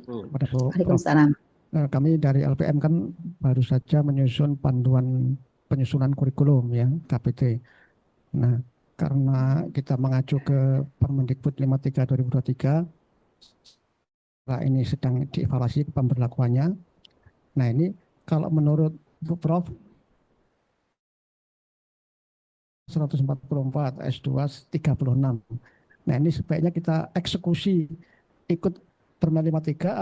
B: Waalaikumsalam.
G: Kami dari LPM kan baru saja menyusun panduan penyusunan kurikulum ya, KPT. Nah, karena kita mengacu ke Permendikbud 53 2023, nah ini sedang dievaluasi pemberlakuannya. Nah, ini kalau menurut Bu Prof, 144, S2 36. Nah, ini sebaiknya kita eksekusi ikut Permen 53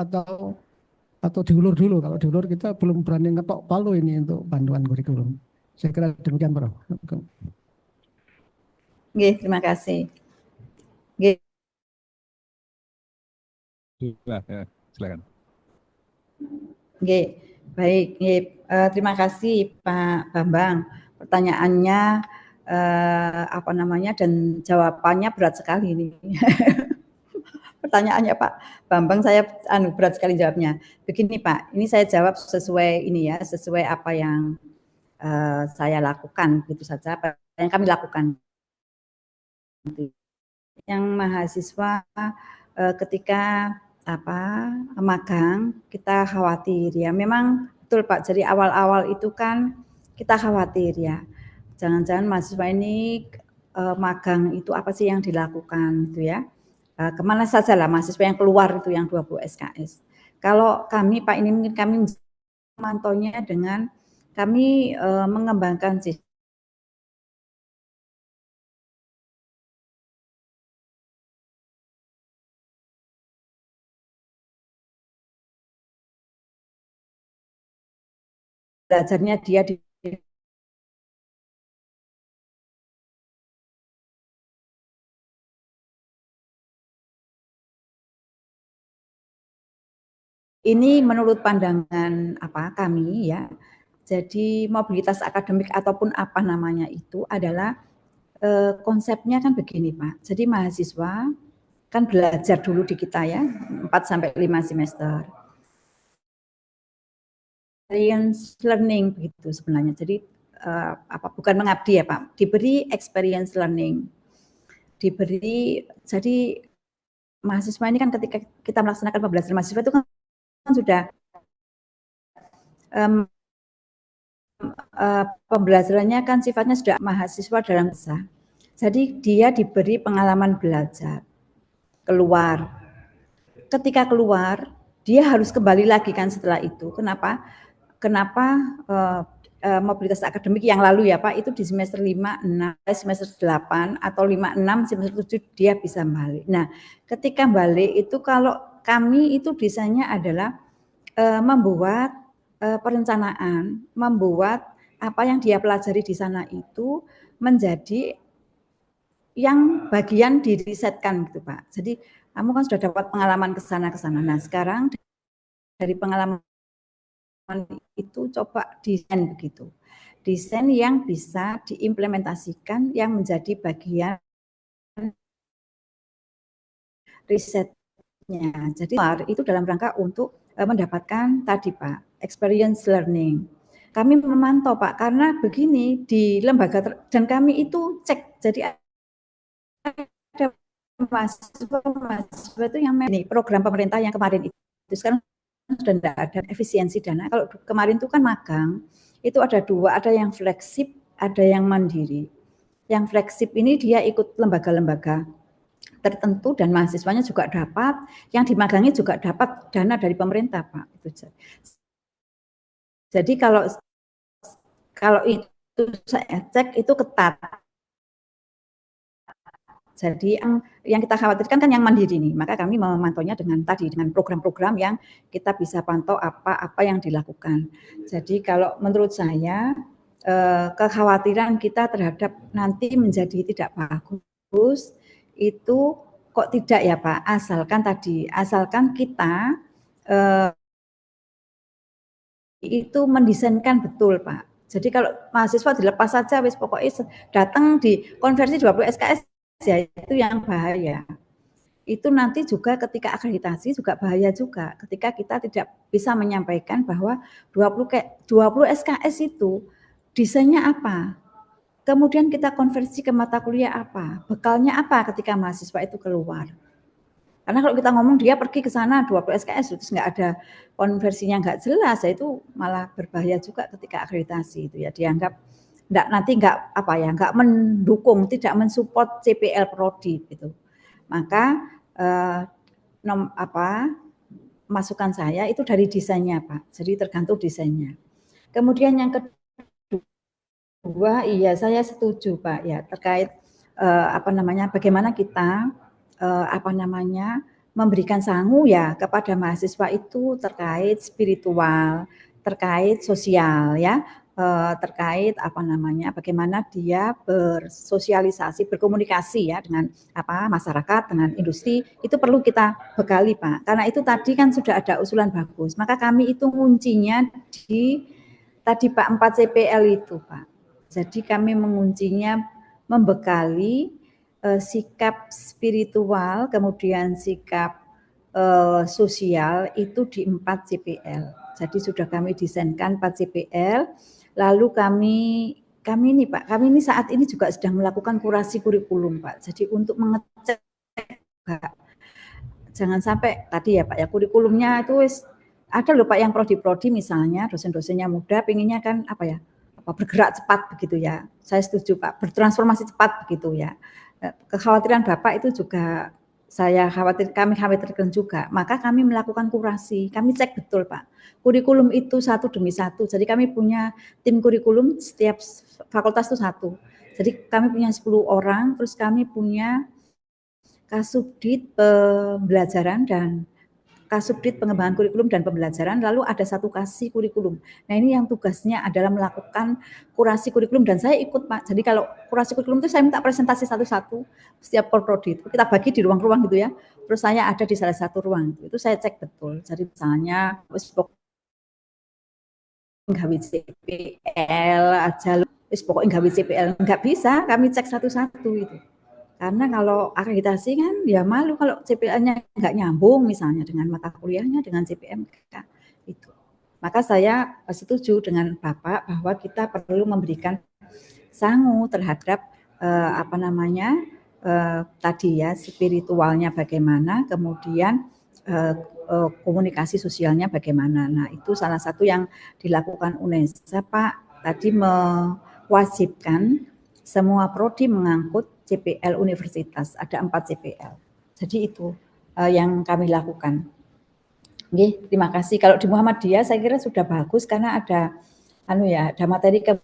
G: atau diulur dulu. Kalau diulur kita belum berani ngetok palu ini untuk panduan kurikulum. Saya kira demikian, Prof.
B: Nggih, terima kasih. Nggih,
A: Ya, silakan.
B: nggih. Baik, nggih. Terima kasih Pak Bambang. Pertanyaannya apa namanya dan jawabannya berat sekali ini. Pertanyaannya Pak Bambang saya berat sekali jawabnya. Begini Pak, ini saya jawab sesuai ini ya, sesuai apa yang saya lakukan, begitu saja apa yang kami lakukan. Yang mahasiswa ketika magang kita khawatir ya, memang betul Pak. Jadi awal-awal itu kan kita khawatir ya, jangan-jangan mahasiswa ini magang itu apa sih yang dilakukan gitu ya. Kemana saja lah mahasiswa yang keluar itu yang 20 SKS. Kalau kami Pak ini mungkin kami memantaunya dengan kami mengembangkan sistem belajarnya dia di ini menurut pandangan kami ya. Jadi mobilitas akademik ataupun apa namanya itu adalah konsepnya kan begini Pak. Jadi mahasiswa kan belajar dulu di kita ya 4 sampai 5 semester. Experience learning begitu sebenarnya. Jadi bukan mengabdi ya Pak, diberi experience learning. Jadi mahasiswa ini kan ketika kita melaksanakan pembelajaran mahasiswa itu kan sudah pembelajarannya kan sifatnya sudah mahasiswa dalam masa. Jadi dia diberi pengalaman belajar, keluar. Ketika keluar, dia harus kembali lagi kan setelah itu. Kenapa mobilitas akademik yang lalu ya Pak, itu di semester 5, 6, semester 8 atau 5, 6, semester 7 dia bisa balik. Nah, ketika balik itu kalau kami itu desainnya adalah membuat perencanaan, membuat apa yang dia pelajari di sana itu menjadi yang bagian dirisetkan gitu Pak. Jadi kamu kan sudah dapat pengalaman ke sana. Nah, sekarang dari pengalaman itu coba desain begitu. Desain yang bisa diimplementasikan yang menjadi bagian risetnya. Jadi itu dalam rangka untuk mendapatkan tadi Pak, experience learning. Kami memantau Pak, karena begini di lembaga dan kami itu cek. Jadi ada mahasiswa itu yang ini program pemerintah yang kemarin itu sekarang sudah tidak ada efisiensi dana. Kalau kemarin itu kan magang, itu ada dua, ada yang fleksib, ada yang mandiri. Yang fleksib ini dia ikut lembaga-lembaga tertentu dan mahasiswanya juga dapat, yang dimagangi juga dapat dana dari pemerintah Pak. Jadi kalau itu saya cek itu ketat. Jadi yang kita khawatirkan kan yang mandiri nih, maka kami memantaunya dengan program-program yang kita bisa pantau apa yang dilakukan. Jadi kalau menurut saya kekhawatiran kita terhadap nanti menjadi tidak bagus itu kok tidak ya Pak, asalkan kita itu mendesainkan betul Pak. Jadi kalau mahasiswa dilepas saja wis pokoknya datang di konversi 20 SKS ya itu yang bahaya. Itu nanti juga ketika akreditasi juga bahaya juga ketika kita tidak bisa menyampaikan bahwa 20 SKS itu desainnya apa, kemudian kita konversi ke mata kuliah apa, bekalnya apa ketika mahasiswa itu keluar. Karena kalau kita ngomong dia pergi ke sana 20 SKS terus nggak ada konversinya nggak jelas, ya itu malah berbahaya juga ketika akreditasi itu ya, dianggap nggak mendukung, tidak mensupport CPL Prodi gitu. Maka masukan saya itu dari desainnya Pak. Jadi tergantung desainnya. Kemudian yang kedua iya saya setuju Pak ya terkait bagaimana kita memberikan sangu ya kepada mahasiswa itu terkait spiritual, terkait sosial ya, terkait bagaimana dia bersosialisasi, berkomunikasi ya dengan masyarakat, dengan industri, itu perlu kita bekali Pak. Karena itu tadi kan sudah ada usulan bagus. Maka kami itu kuncinya di tadi Pak 4 CPL itu Pak. Jadi kami menguncinya membekali sikap spiritual, kemudian sikap sosial itu di 4 CPL. Jadi sudah kami desainkan 4 CPL. Lalu kami ini saat ini juga sedang melakukan kurasi kurikulum Pak. Jadi untuk mengecek jangan sampai tadi ya Pak ya kurikulumnya itu ada loh Pak yang prodi-prodi misalnya dosen-dosennya muda pinginnya kan bergerak cepat begitu ya. Saya setuju Pak, bertransformasi cepat begitu ya. Kekhawatiran Bapak itu juga kami khawatirkan juga. Maka kami melakukan kurasi, kami cek betul Pak. Kurikulum itu satu demi satu. Jadi kami punya tim kurikulum setiap fakultas itu satu. Jadi kami punya 10 orang, terus kami punya Kasubdit pembelajaran dan Kasubdit pengembangan kurikulum dan pembelajaran, lalu ada satu kasih kurikulum. Nah ini yang tugasnya adalah melakukan kurasi kurikulum dan saya ikut Pak. Jadi kalau kurasi kurikulum itu saya minta presentasi satu-satu setiap prodi itu kita bagi di ruang-ruang gitu ya. Terus saya ada di salah satu ruang itu saya cek betul. Jadi misalnya gawe CPL aja, pokoknya gawe CPL nggak bisa, kami cek satu-satu itu. Karena kalau akreditasi kan ya malu kalau CPL-nya nggak nyambung misalnya dengan mata kuliahnya dengan CPMK itu. Maka saya setuju dengan Bapak bahwa kita perlu memberikan sangu terhadap tadi ya spiritualnya bagaimana, kemudian komunikasi sosialnya bagaimana. Nah itu salah satu yang dilakukan UNESA Pak, tadi mewajibkan semua prodi mengangkut CPL universitas, ada 4 CPL. Jadi itu yang kami lakukan. Oke, terima kasih. Kalau di Muhammadiyah saya kira sudah bagus karena ada ada materi ke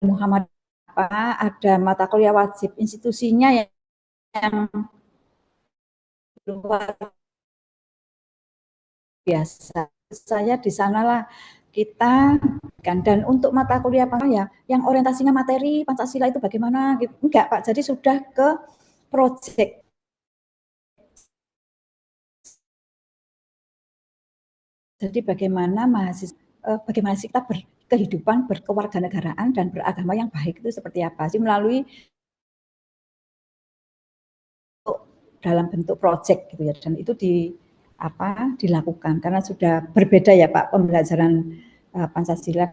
B: Muhammad ada mata kuliah wajib institusinya yang luar biasa. Saya di sanalah kita dan untuk mata kuliah yang orientasinya materi Pancasila itu bagaimana? Enggak Pak, jadi sudah ke proyek. Jadi bagaimana bagaimana kita berkehidupan, berkewarganegaraan dan beragama yang baik itu seperti apa sih melalui dalam bentuk proyek gitu ya, dan itu dilakukan karena sudah berbeda ya Pak pembelajaran Pancasila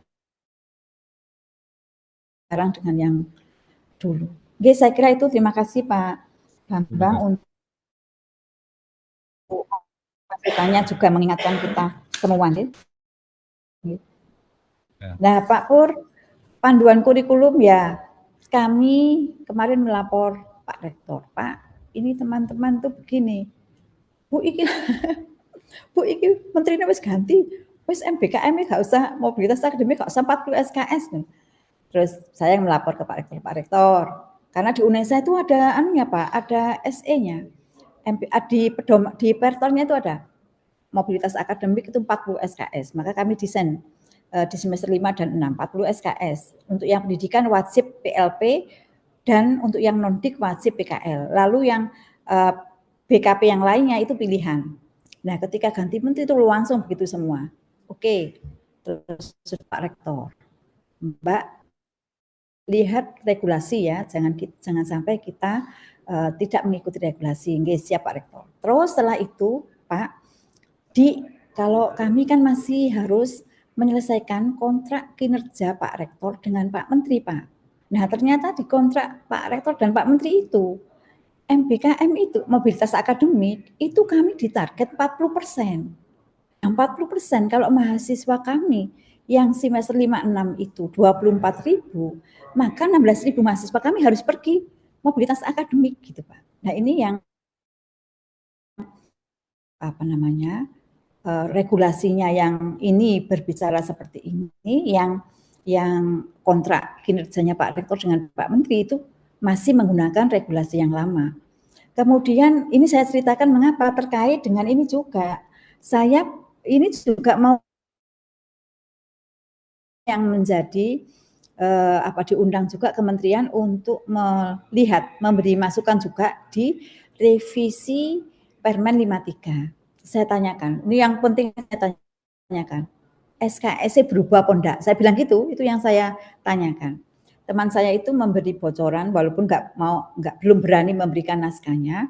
B: sekarang dengan yang dulu. Oke, saya kira itu. Terima kasih Pak Bambang untuk masukannya juga mengingatkan kita semua. Nah Pak Pur, panduan kurikulum ya kami kemarin melapor Pak Rektor, Pak ini teman-teman tuh begini, Bu iki menterinya wis ganti, wis MBKM gak usah mobilitas akademik gak usah 40 SKS nih. Terus saya melapor ke Pak Rektor, karena di UNESA itu ada Pak, ada SE-nya. Di pertornya itu ada mobilitas akademik itu 40 SKS. Maka kami desain di semester 5 dan 6 40 SKS. Untuk yang pendidikan wajib PLP dan untuk yang non-dik wajib PKL. Lalu yang BKP yang lainnya itu pilihan. Nah, ketika ganti menteri itu langsung begitu semua. Oke. Terus Pak Rektor, Mbak lihat regulasi ya, jangan sampai kita tidak mengikuti regulasi. Nggih, siap Pak Rektor. Terus setelah itu, Pak, kalau kami kan masih harus menyelesaikan kontrak kinerja Pak Rektor dengan Pak Menteri, Pak. Nah, ternyata di kontrak Pak Rektor dan Pak Menteri itu MBKM itu mobilitas akademik itu kami ditarget 40%. 40% kalau mahasiswa kami yang semester 5-6 itu 24.000, maka 16.000 mahasiswa kami harus pergi mobilitas akademik gitu Pak. Nah ini yang regulasinya yang ini berbicara seperti ini, yang yang kontrak kinerjanya Pak Rektor dengan Pak Menteri itu masih menggunakan regulasi yang lama. Kemudian ini saya ceritakan mengapa terkait dengan ini juga. Saya ini juga mau yang menjadi diundang juga kementerian untuk melihat, memberi masukan juga di revisi Permen 53. Saya tanyakan, ini yang penting saya tanyakan, SKS berubah apa enggak? Saya bilang gitu, itu yang saya tanyakan. Teman saya itu memberi bocoran, walaupun belum berani memberikan naskahnya,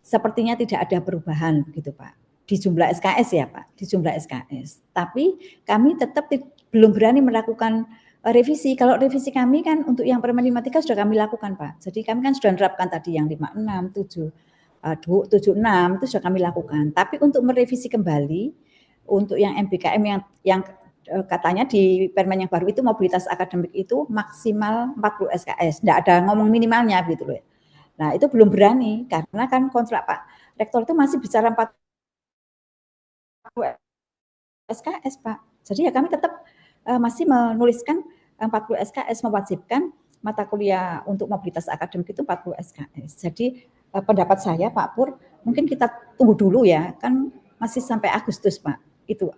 B: sepertinya tidak ada perubahan begitu Pak. Di jumlah SKS ya Pak, di jumlah SKS. Tapi kami tetap belum berani melakukan revisi. Kalau revisi kami kan untuk yang Permen 53 sudah kami lakukan Pak. Jadi kami kan sudah menerapkan tadi yang 56, 76 itu sudah kami lakukan. Tapi untuk merevisi kembali untuk yang MBKM yang katanya di Permen yang baru itu mobilitas akademik itu maksimal 40 SKS. Tidak ada ngomong minimalnya gitu loh. Nah, itu belum berani karena kan kontrak Pak Rektor itu masih bicara 40 SKS Pak. Jadi ya kami tetap masih menuliskan 40 SKS, mewajibkan mata kuliah untuk mobilitas akademik itu 40 SKS. Jadi pendapat saya Pak Pur, mungkin kita tunggu dulu ya, kan masih sampai Agustus Pak. Itu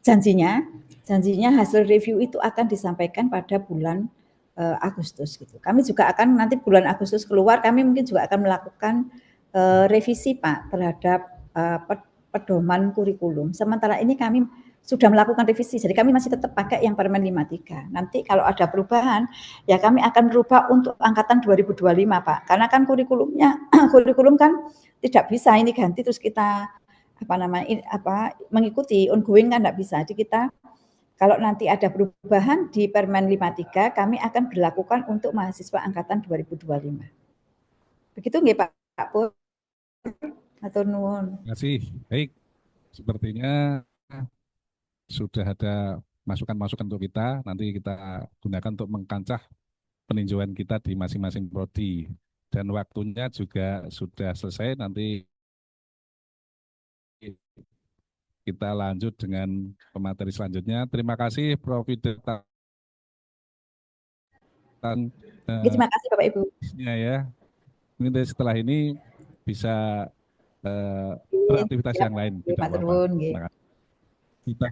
B: janjinya hasil review itu akan disampaikan pada bulan Agustus gitu. Kami juga akan nanti bulan Agustus keluar, kami mungkin juga akan melakukan revisi Pak terhadap pedoman kurikulum. Sementara ini kami sudah melakukan revisi, jadi kami masih tetap pakai yang Permen 53. Nanti kalau ada perubahan, ya kami akan berubah untuk angkatan 2025 Pak. Karena kan kurikulum kan tidak bisa ini ganti terus kita mengikuti ongoing kan tidak bisa. Jadi kita kalau nanti ada perubahan di Permen 53, kami akan berlakukan untuk mahasiswa angkatan 2025. Begitu nggih Pak Pur? Matur nuwun.
A: Terima kasih. Baik, sepertinya sudah ada masukan-masukan untuk kita. Nanti kita gunakan untuk mengkancah peninjauan kita di masing-masing prodi. Dan waktunya juga sudah selesai. Nanti kita lanjut dengan pemateri selanjutnya. Terima kasih Prof. Widarta.
B: Terima kasih Bapak Ibu.
A: Ya, mungkin setelah ini bisa beraktivitas yang lain.
B: Terima kasih.
A: Kita